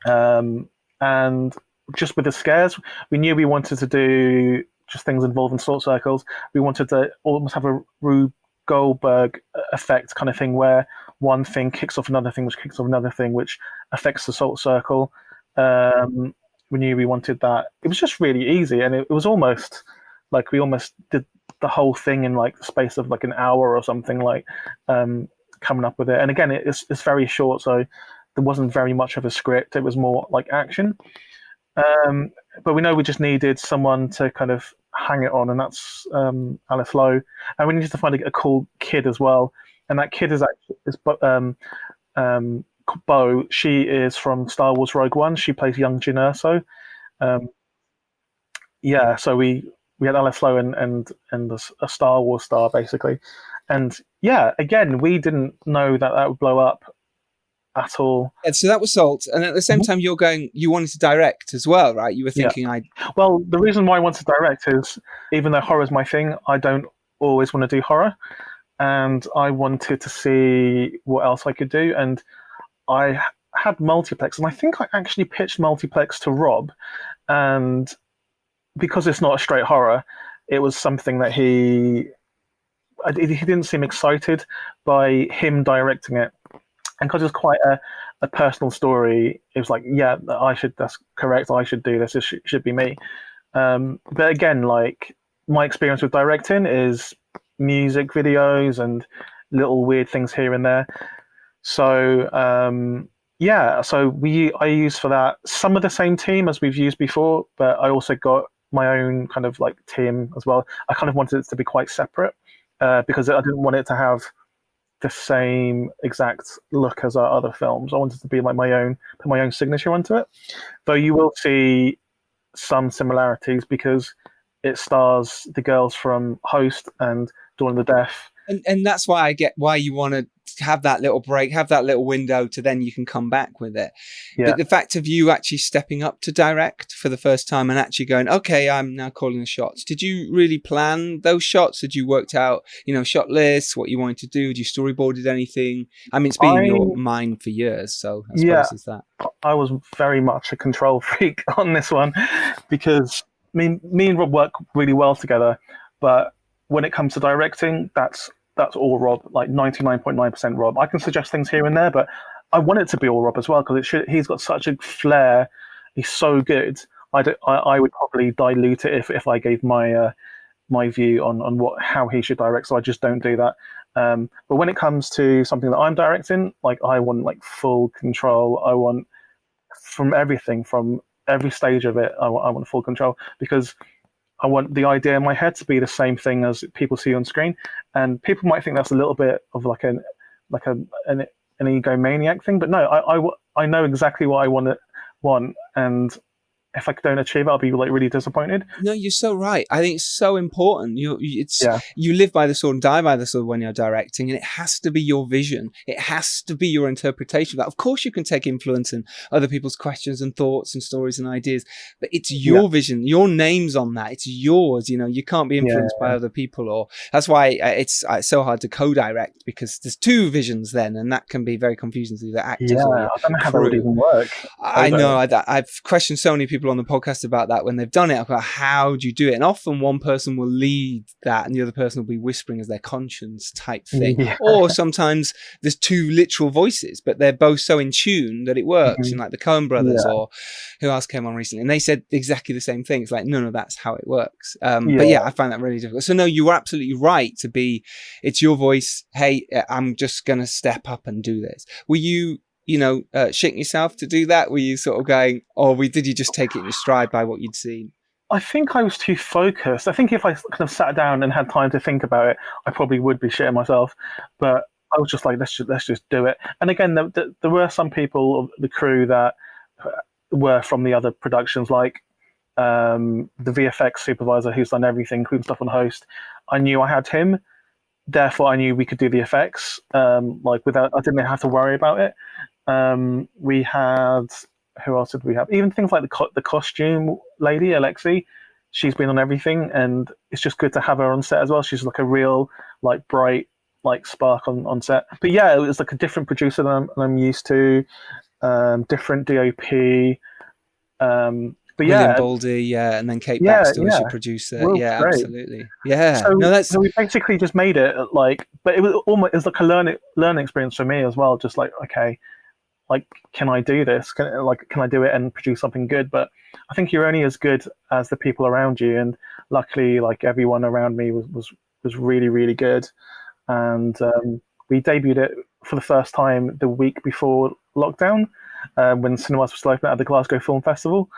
And just with the scares, we knew we wanted to do just things involving salt circles. We wanted to almost have a Rube Goldberg effect kind of thing, where one thing kicks off another thing, which kicks off another thing, which affects the salt circle. We knew we wanted that. It was just really easy, and it was almost like we almost did the whole thing in like the space of like an hour or something, like coming up with it. And again, it's very short, so there wasn't very much of a script. It was more like action. But we know we just needed someone to kind of hang it on, and that's Alice Lowe. And we needed to find a cool kid as well. And that kid is Bo. She is from Star Wars Rogue One. She plays young Jyn Erso. So we had Alice Lowe and a Star Wars star basically. And yeah, again, we didn't know that would blow up at all. And so that was Salt, and at the same time you wanted to direct as well, right? You were thinking Well, the reason why I wanted to direct is, even though horror is my thing, I don't always want to do horror, and I wanted to see what else I could do. And I had multiplex, and I think I actually pitched multiplex to Rob, and because it's not a straight horror, it was something that he didn't seem excited by him directing it. And because it's quite a personal story, it was like, yeah, that's correct, I should do this, it should be me. But again, like, my experience with directing is music videos and little weird things here and there. So, I use for that some of the same team as we've used before, but I also got my own kind of like team as well. I kind of wanted it to be quite separate because I didn't want it to have the same exact look as our other films. I wanted to be like put my own signature onto it. Though you will see some similarities because it stars the girls from Host and Dawn of the Deaf. And that's why I get why you want to have that little break, have that little window to then you can come back with it. Yeah. But the fact of you actually stepping up to direct for the first time and actually going, okay, I'm now calling the shots. Did you really plan those shots? Had you worked out, shot lists, what you wanted to do? Did you storyboarded anything? I mean, it's been in your mind for years, so I suppose it's that. I was very much a control freak on this one because me and Rob work really well together, but when it comes to directing, that's all Rob, like 99.9% Rob. I can suggest things here and there, but I want it to be all Rob as well because he's got such a flair. He's so good. I would probably dilute it if I gave my view on how he should direct. So I just don't do that. But when it comes to something that I'm directing, like, I want like full control. I want from everything, from every stage of it. I want full control because I want the idea in my head to be the same thing as people see on screen, and people might think that's a little bit of like an egomaniac thing, but no, I know exactly what I want, and if I don't achieve it, I'll be like really disappointed. No, you're so right. I think it's so important. You live by the sword and die by the sword when you're directing, and it has to be your vision. It has to be your interpretation of that. Of course, you can take influence in other people's questions and thoughts and stories and ideas, but it's your vision. Your name's on that. It's yours. You can't be influenced by other people. Or that's why it's so hard to co-direct, because there's two visions then, and that can be very confusing to the actors. I don't know how that would even work. I know. I've questioned so many people on the podcast about that when they've done it. About how do you do it, and often one person will lead that and the other person will be whispering as their conscience type thing. Or sometimes there's two literal voices, but they're both so in tune that it works. Like the Coen brothers, or who else came on recently, and they said exactly the same thing. It's like, no, that's how it works. But I find that really difficult. So no, you were absolutely right to be, it's your voice. Hey, I'm just gonna step up and do this. Were you shaking yourself to do that? Were you sort of going, or did you just take it in your stride by what you'd seen? I think I was too focused. I think if I kind of sat down and had time to think about it, I probably would be shitting myself. But I was just like, let's just do it. And again, there were some people, the crew, that were from the other productions, like the VFX supervisor who's done everything, including stuff on Host. I knew I had him, therefore I knew we could do the effects. Like without, I didn't have to worry about it. We had, who else did we have? Even things like the costume lady, Alexi. She's been on everything, and it's just good to have her on set as well. She's like a real, like, bright, like, spark on set. But yeah, it was like a different producer than I'm used to, different DOP. But William Baldy, yeah, and then Kate Baxter was your producer. Well, yeah, great. Absolutely. Yeah. So we basically just made it like, but it was like a learning experience for me as well. Just like, okay, like, can I do this? Can I do it and produce something good? But I think you're only as good as the people around you, and luckily, like, everyone around me was really, really good. And we debuted it for the first time the week before lockdown, when cinemas were still open at the Glasgow Film Festival.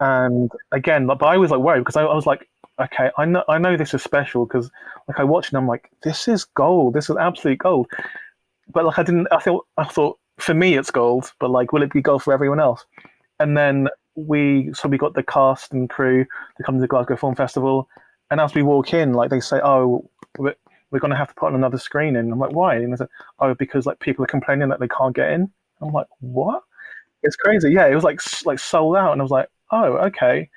And again, but I was like worried, because I was like, okay, I know this is special, because like I watched and I'm like, this is gold. This is absolute gold. But like I thought for me it's gold, but like, will it be gold for everyone else? And then we got the cast and crew to come to the Glasgow Film Festival, and as we walk in, like, they say, oh, we're going to have to put on another screening. I'm like, why? And they said, oh, because like people are complaining that they can't get in. I'm like, what? It's crazy. Yeah, it was like sold out, and I was like, oh, okay.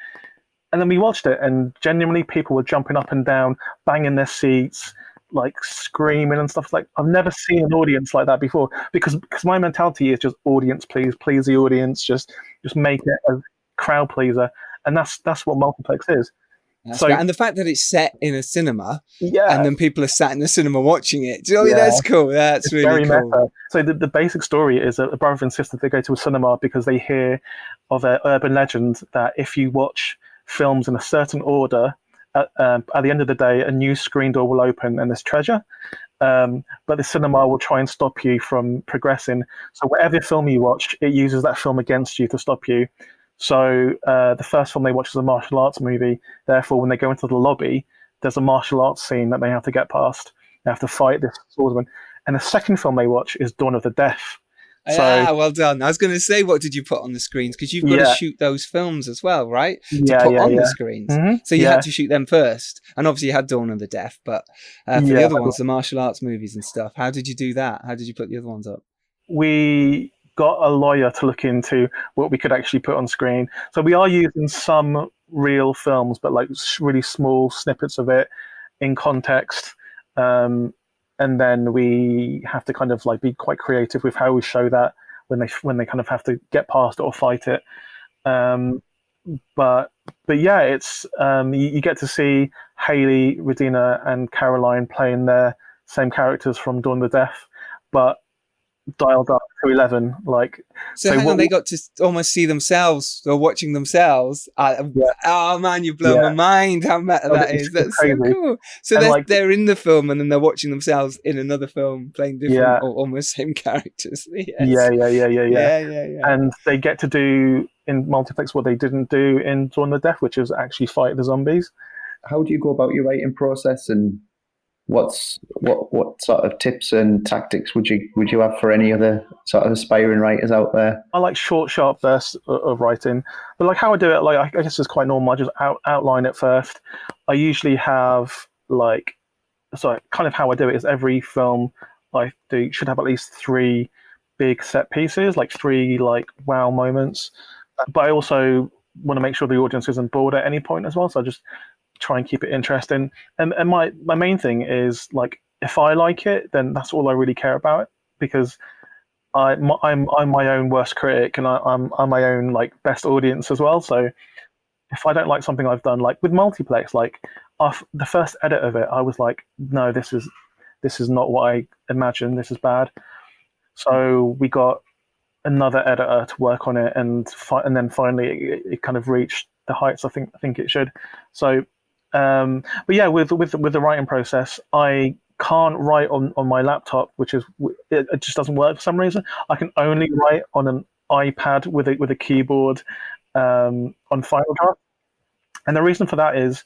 And then we watched it, and genuinely people were jumping up and down, banging their seats, like screaming and stuff. Like, I've never seen an audience like that before, because my mentality is just audience please the audience, just make it a crowd pleaser, and that's what multiplex is. And the fact that it's set in a cinema, yeah, and then people are sat in the cinema watching it. Do you know what I mean? That's cool. That's really cool. Meta. So the basic story is a brother and sister, they go to a cinema because they hear of an urban legend that if you watch films in a certain order, at the end of the day, a new screen door will open and there's treasure. But the cinema will try and stop you from progressing. So whatever film you watch, it uses that film against you to stop you. So the first film they watch is a martial arts movie. Therefore, when they go into the lobby, there's a martial arts scene that they have to get past. They have to fight this swordsman. And the second film they watch is Dawn of the Deaf. Well done. I was going to say, what did you put on the screens? Because you've got to shoot those films as well, right? To put on the screens. Mm-hmm. So you had to shoot them first. And obviously you had Dawn of the Deaf, but for the other ones, the martial arts movies and stuff, how did you do that? How did you put the other ones up? We got a lawyer to look into what we could actually put on screen. So we are using some real films, but like really small snippets of it in context. And then we have to kind of like be quite creative with how we show that when they kind of have to get past it or fight it. But yeah, it's you get to see Hayley, Radina, and Caroline playing their same characters from Dawn of the Deaf, but dialed up to 11. Like, so hang on, they got to almost see themselves or watching themselves. Oh man, you blow my mind how meta that is. That's crazy. So cool. So they're in the film and then they're watching themselves in another film playing different or almost same characters. Yeah. And they get to do in multiplex what they didn't do in Dawn of the Deaf, which is actually fight the zombies. How do you go about your writing process, and what sort of tips and tactics would you have for any other sort of aspiring writers out there? I like short, sharp bursts of writing, but like how I do it, like I guess it's quite normal. I just outline it first. I usually have kind of how I do it is every film I do should have at least 3 big set pieces, like 3 like wow moments. But I also want to make sure the audience isn't bored at any point as well. So I just try and keep it interesting. And my main thing is, like, if I like it, then that's all I really care about, because I'm my own worst critic, and I'm my own like best audience as well. So if I don't like something I've done, like with multiplex, like the first edit of it, I was like, no, this is not what I imagined. This is bad. So we got another editor to work on it, and then finally it kind of reached the heights I think it should. So, but yeah, with the writing process, I can't write on my laptop, which is it just doesn't work for some reason. I can only write on an iPad with a keyboard on Final Draft, and the reason for that is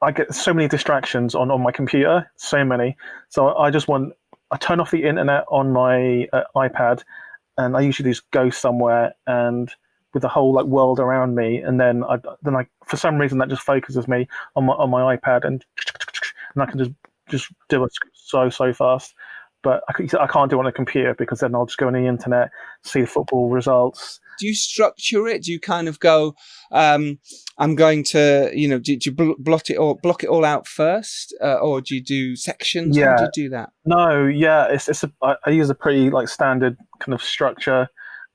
I get so many distractions on my computer, so many. So I just want I turn off the internet on my iPad, and I usually just go somewhere and with the whole like world around me, and then I for some reason that just focuses me on my iPad, and I can just do it so fast. But I can't do it on a computer because then I'll just go on the internet, see the football results. Do you structure it? Do you kind of go, I'm going to, do you block it all out first, or do you do sections? Yeah. How do you do that? No, yeah, I use a pretty like standard kind of structure,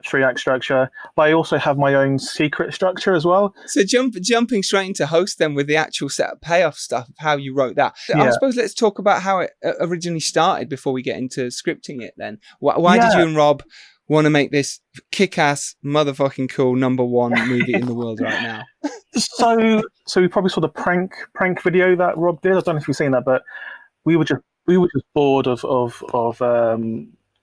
3-act structure, but I also have my own secret structure as well. So jumping straight into host then with the actual setup payoff stuff of how you wrote that. Yeah. I suppose let's talk about how it originally started before we get into scripting it then. Why did you and Rob want to make this kick-ass, motherfucking cool #1 movie in the world right now? So we probably saw the prank video that Rob did. I don't know if you've seen that, but we were just bored of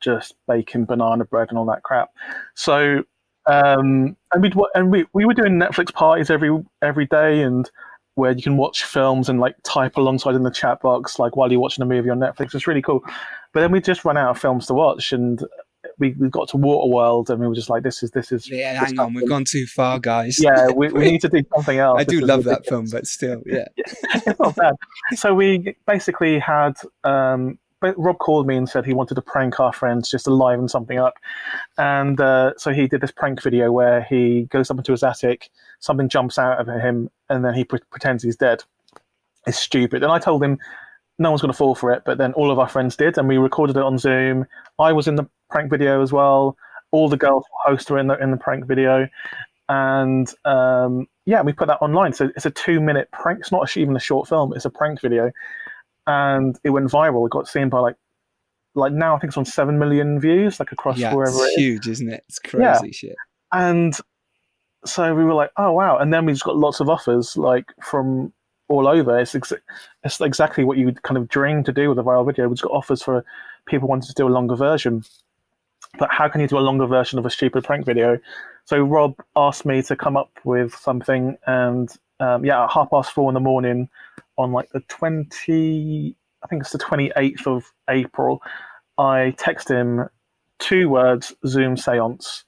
just baking banana bread and all that crap. So and we were doing Netflix parties every day, and where you can watch films and like type alongside in the chat box like while you're watching a movie on Netflix. It's really cool. But then we just ran out of films to watch, and we got to Waterworld, and we were just like, this is yeah, hang on, we've gone too far, guys. Yeah, we need to do something else. I do love that film, but still, yeah. It's not bad. So we basically had Rob called me and said he wanted to prank our friends, just to liven something up, and so he did this prank video where he goes up into his attic, something jumps out of him, and then he pretends he's dead. It's stupid, and I told him no one's going to fall for it, but then all of our friends did, and we recorded it on Zoom. I was in the prank video as well. All the girls hosts were in the prank video, and we put that online. So it's a 2-minute prank. It's not even a short film. It's a prank video, and it went viral. It got seen by like now I think it's on 7 million views, like across wherever it is. It's huge, isn't it? It's crazy shit. And so we were like, oh wow, and then we just got lots of offers like from all over. It's exactly what you would kind of dream to do with a viral video. We just got offers for people wanting to do a longer version. But how can you do a longer version of a stupid prank video? So Rob asked me to come up with something, and at 4:30 in the morning on like the 28th of April, I texted him 2 words, Zoom seance.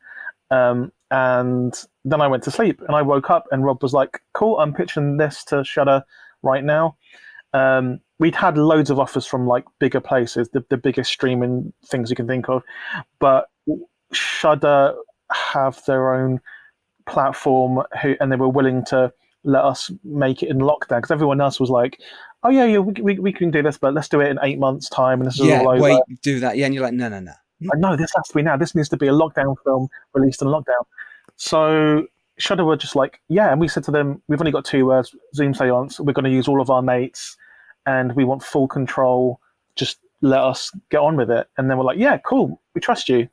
And then I went to sleep, and I woke up, and Rob was like, cool, I'm pitching this to Shudder right now. We'd had loads of offers from like bigger places, the biggest streaming things you can think of, but Shudder have their own platform, and they were willing to let us make it in lockdown, because everyone else was like, oh yeah, we can do this, but let's do it in 8 months' time, and this is all over. Wait, do that, and you're like, no. No, this has to be now. This needs to be a lockdown film released in lockdown. So Shudder were just like, yeah, and we said to them, we've only got 2 words, Zoom seance. We're going to use all of our mates, and we want full control. Just let us get on with it. And then we're like, yeah, cool. We trust you.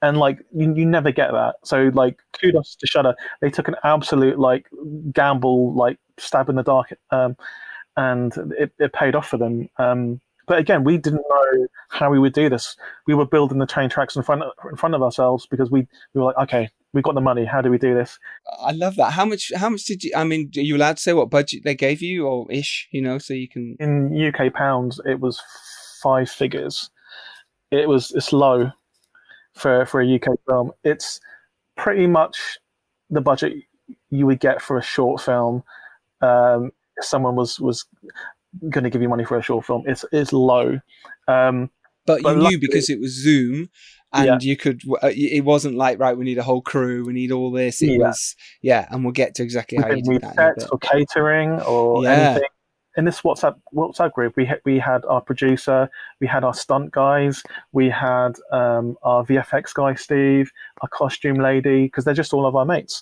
And like, you never get that. So like, kudos to Shudder. They took an absolute like gamble, like stab in the dark, and it paid off for them. But again, we didn't know how we would do this. We were building the train tracks in front of ourselves, because we were like, okay, we've got the money. How do we do this? I love that. How much did you? I mean, are you allowed to say what budget they gave you, or ish? So you can. In UK pounds, it was 5 figures. It's low for a UK film. It's pretty much the budget you would get for a short film. If someone was going to give you money for a short film, it's low. But you knew, because it was Zoom, and you could. It wasn't like, right, we need a whole crew, we need all this. It was, and we'll get to exactly how you do that. Sets or catering or anything. In this WhatsApp group, we had our producer, we had our stunt guys, we had our VFX guy Steve, our costume lady, because they're just all of our mates.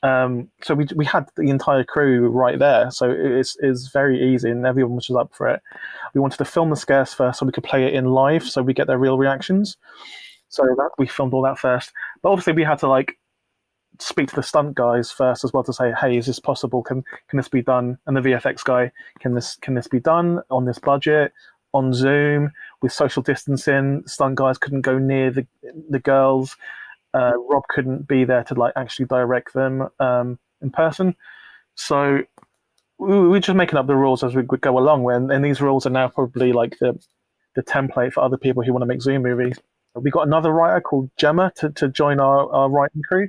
So we had the entire crew right there. So it's very easy, and everyone was just up for it. We wanted to film the scares first, so we could play it in live, so we get their real reactions. So we filmed all that first. But obviously, we had to like speak to the stunt guys first as well, to say, hey, is this possible? Can this be done? And the VFX guy, can this be done on this budget, on Zoom, with social distancing? Stunt guys couldn't go near the girls. Rob couldn't be there to like actually direct them in person. So we were just making up the rules as we would go along. And these rules are now probably like the the template for other people who want to make Zoom movies. We got another writer called Gemma to join our writing crew.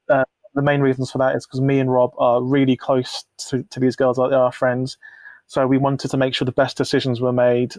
The main reasons for that is because me and Rob are really close to these girls. They're our friends. So we wanted to make sure the best decisions were made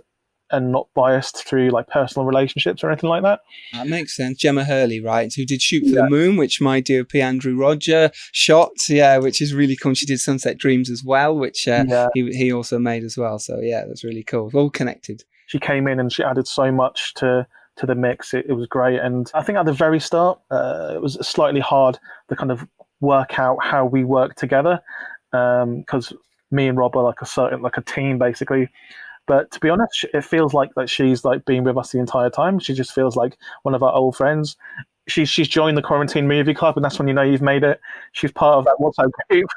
and not biased through like personal relationships or anything like that. That makes sense. Gemma Hurley, right? Who did Shoot for the Moon, which my DOP Andrew Roger shot, which is really cool. She did Sunset Dreams as well, which he also made as well. So yeah, that's really cool. All connected. She came in and she added so much to the mix. It was great. And I think at the very start, it was slightly hard to kind of work out how we work together, because me and Rob are like a team basically. But to be honest, it feels like that she's like been with us the entire time. She just feels like one of our old friends. She's joined the Quarantine Movie Club, and that's when you know you've made it. She's part of that WhatsApp group.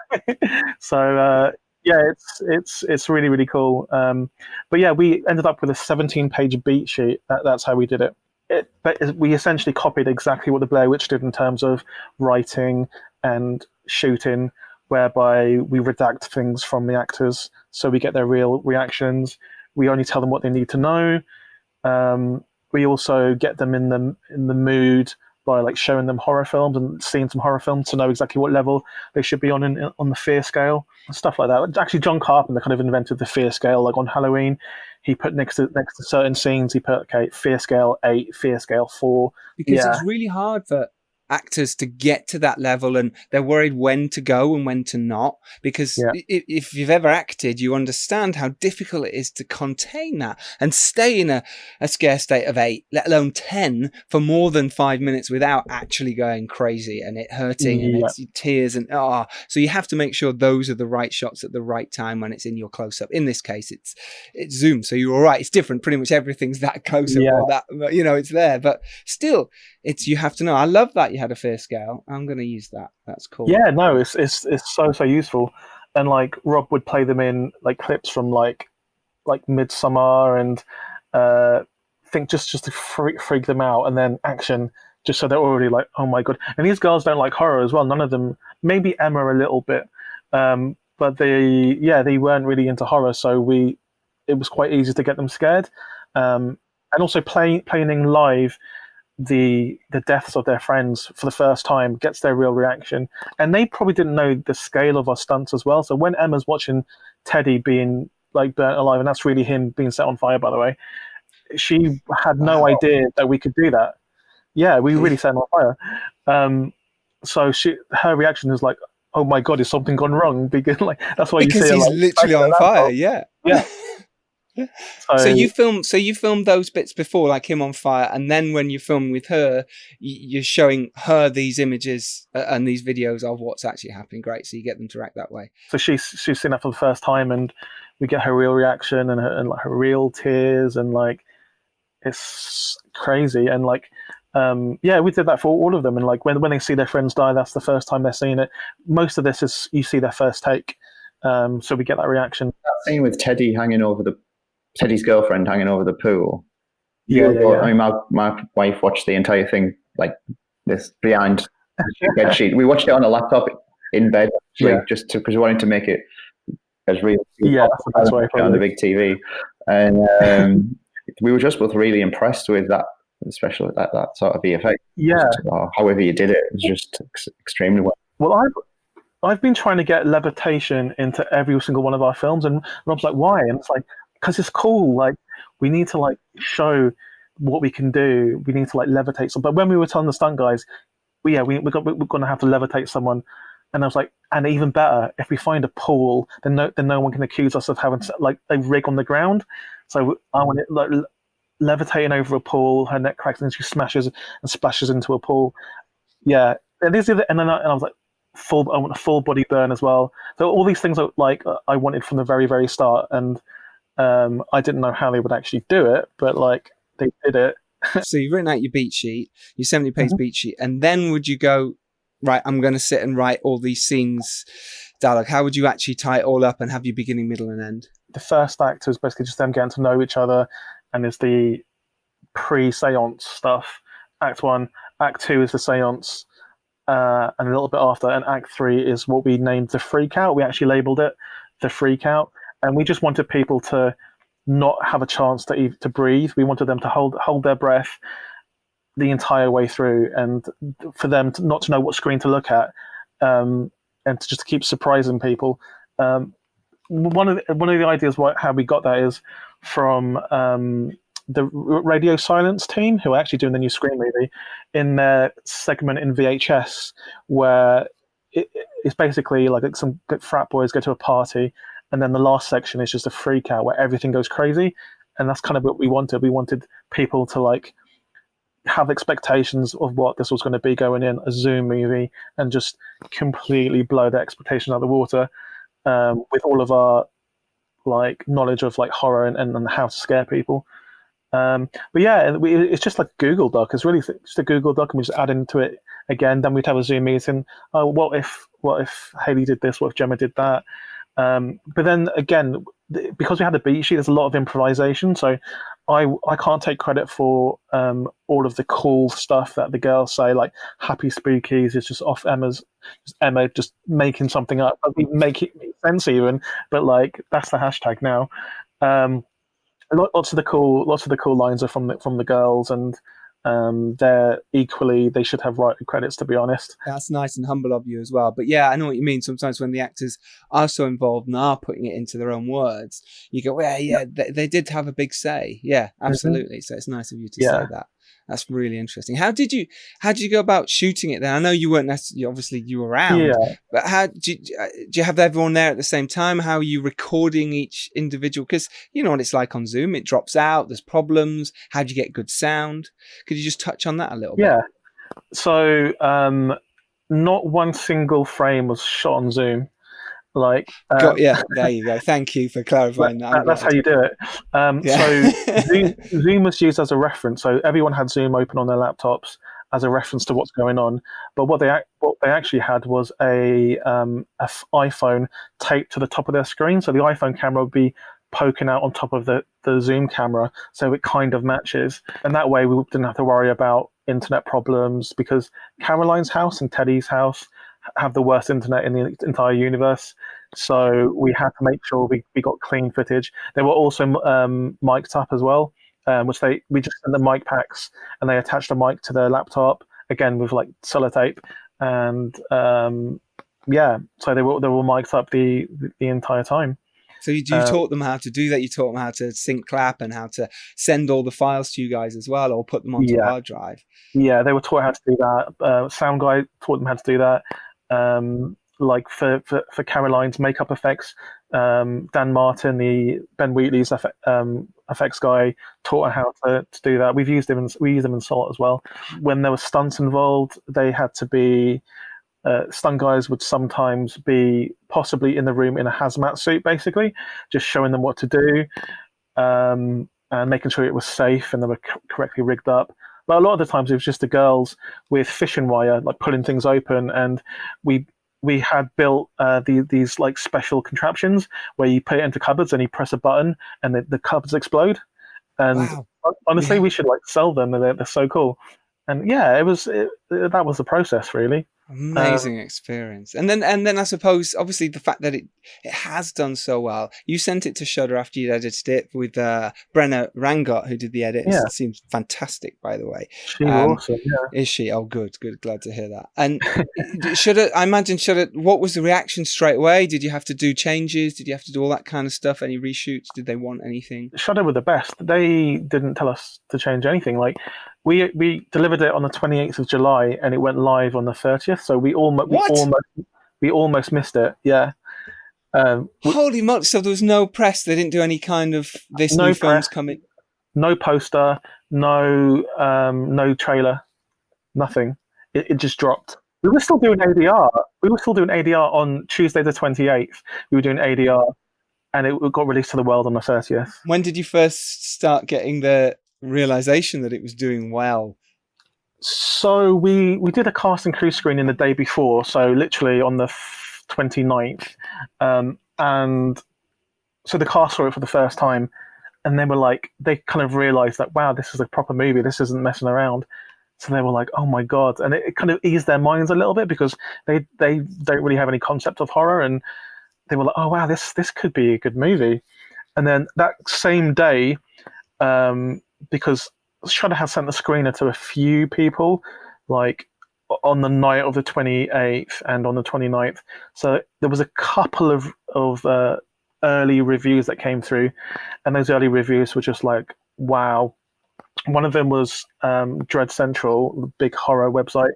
So it's really, really cool. But yeah, we ended up with a 17-page beat sheet. That's how we did it. But we essentially copied exactly what the Blair Witch did in terms of writing and shooting, whereby we redact things from the actors so we get their real reactions. We only tell them what they need to know. We also get them in the mood by like showing them horror films and seeing some horror films to know exactly what level they should be on the fear scale and stuff like that. Actually, John Carpenter kind of invented the fear scale. Like on Halloween, he put next to certain scenes, he put fear scale 8, fear scale 4. Because it's really hard for actors to get to that level, and they're worried when to go and when to not, because if you've ever acted, you understand how difficult it is to contain that and stay in a scare state of 8, let alone 10 for more than 5 minutes without actually going crazy and it hurting and it's tears and so you have to make sure those are the right shots at the right time when it's in your close-up. In this case, it's Zoom, so you're all right. It's different. Pretty much everything that close-up or that, it's there, but still you have to know. I love that you had a fear scale. I'm going to use that. That's cool. Yeah, no, it's so useful. And like Rob would play them in like clips from like Midsummer and think just to freak them out, and then action just so they're already like, oh my god. And these girls don't like horror as well. None of them. Maybe Emma a little bit, but they weren't really into horror. So it was quite easy to get them scared. And also playing live the deaths of their friends for the first time gets their real reaction, and they probably didn't know the scale of our stunts as well. So when Emma's watching Teddy being like burnt alive, and that's really him being set on fire, by the way, she had no idea that we could do that. Yeah, we really set him on fire. So her reaction is like, oh my god, is something gone wrong? Because like that's why because you see he's her, like, literally on fire. Yeah. So you filmed those bits before, like him on fire, and then when you're filming with her, you're showing her these images and these videos of what's actually happening. Great, so you get them to react that way. So she's seen that for the first time, and we get her real reaction and her real tears, and like it's crazy. And like we did that for all of them. And like when they see their friends die, that's the first time they're seeing it. Most of this is you see their first take, so we get that reaction. That scene with Teddy's girlfriend hanging over the pool. Yeah. I mean, my wife watched the entire thing like this behind the bed sheet. We watched it on a laptop in bed, just because we wanted to make it as real. Yeah, that's the best way on the big TV, and we were just both really impressed with that, especially that sort of VFX. Yeah, however you did it, it was just extremely well. Well, I've been trying to get levitation into every single one of our films, and Rob's like, why? And it's like, because it's cool. Like, we need to like show what we can do. We need to like levitate some. But when we were telling the stunt guys, we're going to have to levitate someone, and I was like, and even better, if we find a pool, then no one can accuse us of having like a rig on the ground. So I want it like levitating over a pool. Her neck cracks and she smashes and splashes into a pool. Yeah, and I was like, I want a full body burn as well. So all these things are like I wanted from the very, very start, and I didn't know how they would actually do it, but like they did it. So you've written out your beat sheet, your 70-page beat sheet, and then would you go, right, I'm going to sit and write all these scenes, dialogue? How would you actually tie it all up and have your beginning, middle, and end? The first act is basically just them getting to know each other, and is the pre-seance stuff. Act 1, Act 2 is the seance, and a little bit after, and Act 3 is what we named the freak out. We actually labelled it the freak out. And we just wanted people to not have a chance to breathe. We wanted them to hold their breath the entire way through, and for them not to know what screen to look at, and to just keep surprising people. One of the ideas how we got that is from the Radio Silence team, who are actually doing the new Scream movie, in their segment in VHS, where it's basically like some frat boys go to a party, and then the last section is just a freak out where everything goes crazy, and that's kind of what we wanted. We wanted people to like have expectations of what this was going to be going in a Zoom movie, and just completely blow the expectations out of the water, with all of our like knowledge of like horror and how to scare people. But yeah, it's just like Google Doc. It's really just a Google Doc, and we just add into it again. Then we'd have a Zoom meeting. Oh, what if Haley did this? What if Gemma did that? But then again, because we had a beat sheet, there's a lot of improvisation. So I can't take credit for all of the cool stuff that the girls say, like Happy Spookies is just off Emma just making something up. We make it make sense even, but like that's the hashtag now. Lots of the cool lines are from the girls, and they should have writing credits, to be honest. That's nice and humble of you as well. But yeah, I know what you mean. Sometimes when the actors are so involved and are putting it into their own words, you go, well, yeah, they did have a big say. Yeah, absolutely. Mm-hmm. So it's nice of you to say that. That's really interesting. How did you go about shooting it then? I know you weren't necessarily, obviously you were around, but how do you have everyone there at the same time? How are you recording each individual? Because you know what it's like on Zoom, it drops out, there's problems. How do you get good sound? Could you just touch on that a little bit? Yeah. So not one single frame was shot on Zoom. Like, there you go. Thank you for clarifying that. That's how you do it. So Zoom was used as a reference. So everyone had Zoom open on their laptops as a reference to what's going on. But what they actually had was a iPhone taped to the top of their screen. So the iPhone camera would be poking out on top of the Zoom camera, so it kind of matches. And that way we didn't have to worry about internet problems, because Caroline's house and Teddy's house have the worst internet in the entire universe. So we had to make sure we got clean footage. They were also mic'd up as well, which we just sent the mic packs, and they attached a mic to their laptop, again with like sellotape, and so they were mic'd up the entire time. So you taught them how to do that. You taught them how to sync clap and how to send all the files to you guys as well, or put them onto a hard drive. Yeah, they were taught how to do that. Sound guy taught them how to do that. Like for Caroline's makeup effects, Dan Martin, Ben Wheatley's effects guy, taught her how to do that. We use them in Salt as well. When there were stunts involved, they had to be stunt guys would sometimes be possibly in the room in a hazmat suit, basically, just showing them what to do, and making sure it was safe and they were correctly rigged up. But a lot of the times it was just the girls with fishing wire, like pulling things open, and we had built these like special contraptions where you put it into cupboards and you press a button and the cupboards explode. And honestly, we should like sell them. They're so cool. And yeah, that was the process, really. Amazing experience. And then I suppose, obviously, the fact that it has done so well. You sent it to Shudder after you'd edited it with Brenna Rangot, who did the edit. Yeah. It seems fantastic, by the way. She's awesome, yeah. Is she? Oh, good. Glad to hear that. And Shudder, I imagine Shudder, what was the reaction straight away? Did you have to do changes? Did you have to do all that kind of stuff? Any reshoots? Did they want anything? Shudder were the best. They didn't tell us to change anything. Like, we delivered it on the 28th of July and it went live on the 30th. So we almost missed it. Yeah. Holy moly! So there was no press. They didn't do any kind of new film's coming. No poster. No trailer. Nothing. It just dropped. We were still doing ADR. On Tuesday the 28th. We were doing ADR, and it got released to the world on the 30th. When did you first start getting the realization that it was doing well? So we did a cast and crew screening the day before, so literally on the 29th, and so the cast saw it for the first time, and they kind of realized that, wow, this is a proper movie, this isn't messing around. So they were like, oh my god, and it kind of eased their minds a little bit, because they don't really have any concept of horror, and they were like, oh wow, this could be a good movie. And then that same day, because Shudder had sent the screener to a few people, like on the night of the 28th and on the 29th. So there was a couple of early reviews that came through, and those early reviews were just like, wow. One of them was Dread Central, the big horror website,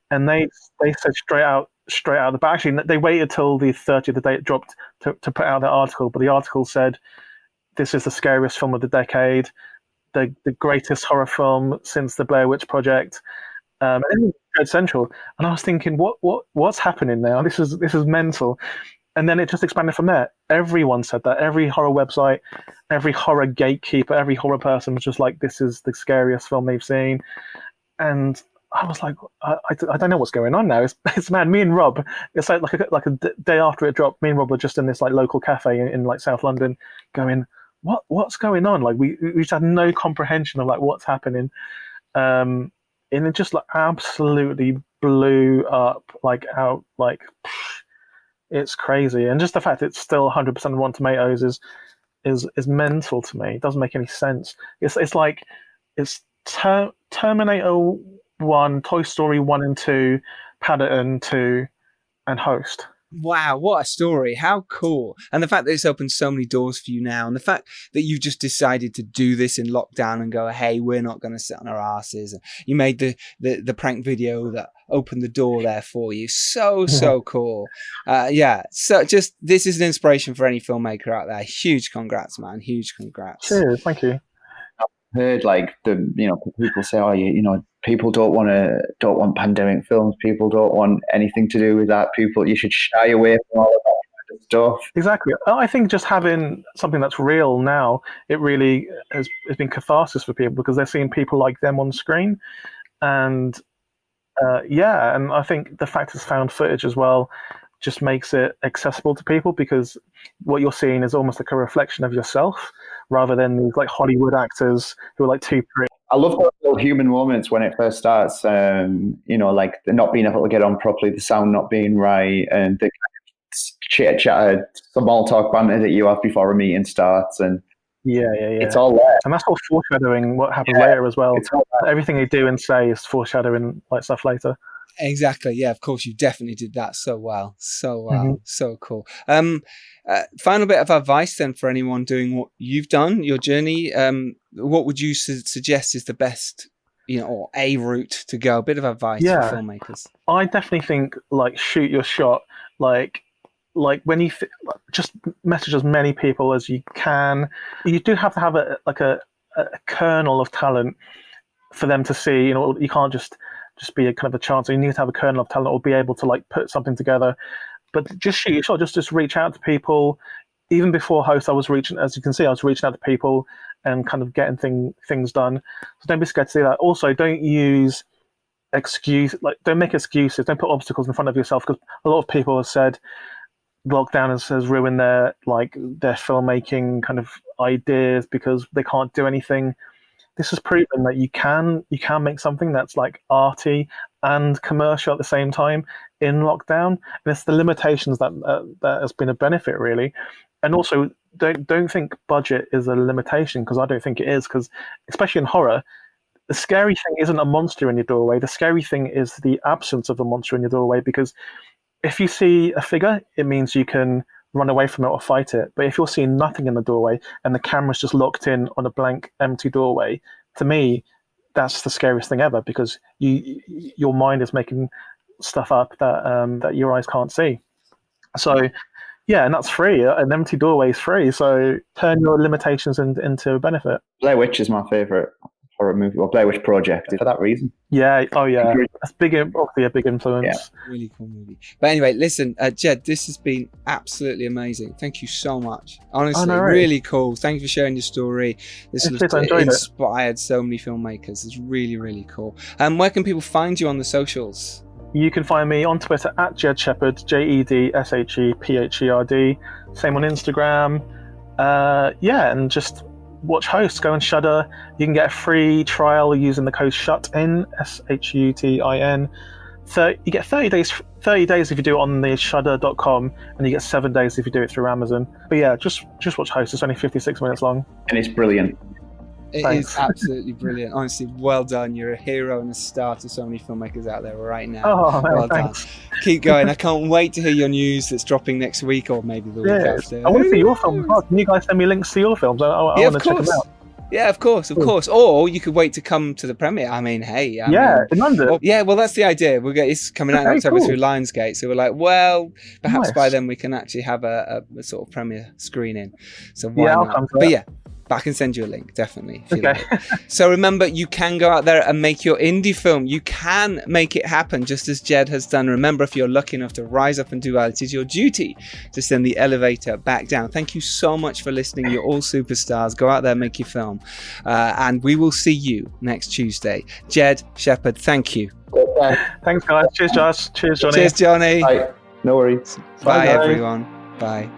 and they said straight out the back. Actually, they waited till the 30th, the day it dropped, to put out their article. But the article said, "This is the scariest film of the decade, the greatest horror film since the Blair Witch Project." And Dread Central, and I was thinking, what's happening now? This is mental. And then it just expanded from there. Everyone said that. Every horror website, every horror gatekeeper, every horror person was just like, "This is the scariest film they've seen." And I was like, I don't know what's going on now. It's mad. Me and Rob, it's like a day after it dropped, me and Rob were just in this like local cafe in like South London, going, what's going on? Like we just had no comprehension of like what's happening, and it just like absolutely blew up, like out, like it's crazy. And just the fact it's still 100% on Rotten Tomatoes is mental to me. It doesn't make any sense. It's like it's Terminator 1, Toy Story 1 and 2, Paddington 2, and Host. Wow, what a story. How cool. And the fact that it's opened so many doors for you now, and the fact that you've just decided to do this in lockdown and go, hey, we're not going to sit on our asses. And you made the prank video that opened the door there for you. So cool. So just, this is an inspiration for any filmmaker out there. Huge congrats, man. Huge congrats. Cheers, thank you. Heard like people say, people don't want pandemic films. People don't want anything to do with that. You should shy away from all of that kind of stuff. Exactly. I think just having something that's real now, it really has been catharsis for people because they're seeing people like them on screen, and and I think the fact it's found footage as well just makes it accessible to people because what you're seeing is almost like a reflection of yourself rather than these like Hollywood actors who are like too pretty. I love those little human moments when it first starts, like the not being able to get on properly, the sound not being right, and the kind of chitter, small talk banter that you have before a meeting starts. And it's all there. And that's all foreshadowing what happens later as well. Everything they do and say is foreshadowing like stuff later. Exactly. Yeah, of course, you definitely did that so well. So cool. Final bit of advice then for anyone doing what you've done, your journey. What would you suggest is the best, or a route to go? A bit of advice for filmmakers. I definitely think like shoot your shot. Like when you just message as many people as you can. You do have to have a kernel of talent for them to see. You can't just be a kind of a chance. So you need to have a kernel of talent or be able to like put something together. But just shoot your shot. Just reach out to people. Even before Host, as you can see, I was reaching out to people and kind of getting things done. So don't be scared to do that. Also, don't use don't make excuses. Don't put obstacles in front of yourself because a lot of people have said lockdown has ruined their filmmaking kind of ideas because they can't do anything. This has proven that you can make something that's like arty and commercial at the same time in lockdown, and it's the limitations that has been a benefit really. And also don't think budget is a limitation because I don't think it is, because especially in horror, the scary thing isn't a monster in your doorway. The scary thing is the absence of a monster in your doorway, because if you see a figure, it means you can run away from it or fight it. But if you're seeing nothing in the doorway and the camera's just locked in on a blank, empty doorway, to me, that's the scariest thing ever, because your mind is making stuff up that your eyes can't see. So, and that's free. An empty doorway is free. So turn your limitations into a benefit. Blair Witch is my favourite horror movie, or Blair Witch Project, for that reason. Yeah, that's obviously a big influence. Yeah. Really cool movie. But anyway, listen, Jed, this has been absolutely amazing. Thank you so much. Honestly, really cool. Thank you for sharing your story. This has inspired so many filmmakers. It's really, really cool. Where can people find you on the socials? You can find me on Twitter at Jed Shepherd, JedShepherd. Same on Instagram. And just watch Host. Go on Shudder. You can get a free trial using the code SHUTIN, SHUTIN, you get 30 days. 30 days if you do it on the Shudder.com, and you get 7 days if you do it through Amazon. But yeah, just watch Host. It's only 56 minutes long, and it's brilliant. It is absolutely brilliant. Honestly, well done. You're a hero and a star to so many filmmakers out there right now. Oh, well thanks. done. Keep going. I can't wait to hear your news that's dropping next week or maybe the week after. I want to see your films as well. Can you guys send me links to your films? I want to check them out. Yeah, of course. Or you could wait to come to the premiere. I mean, hey. In London. Well, that's the idea. It's coming out in October through Lionsgate. So we're like, well, perhaps by then we can actually have a sort of premiere screening. So why not? I'll come to that. But yeah. But I can send you a link, definitely. Okay. So remember, you can go out there and make your indie film. You can make it happen, just as Jed has done. Remember, if you're lucky enough to rise up and do well, it is your duty to send the elevator back down. Thank you so much for listening. You're all superstars. Go out there, make your film. And we will see you next Tuesday. Jed Shepherd, thank you. Thanks, guys. Cheers, Josh. Cheers, Jonny. Cheers, Jonny. Bye. No worries. Bye everyone. Bye.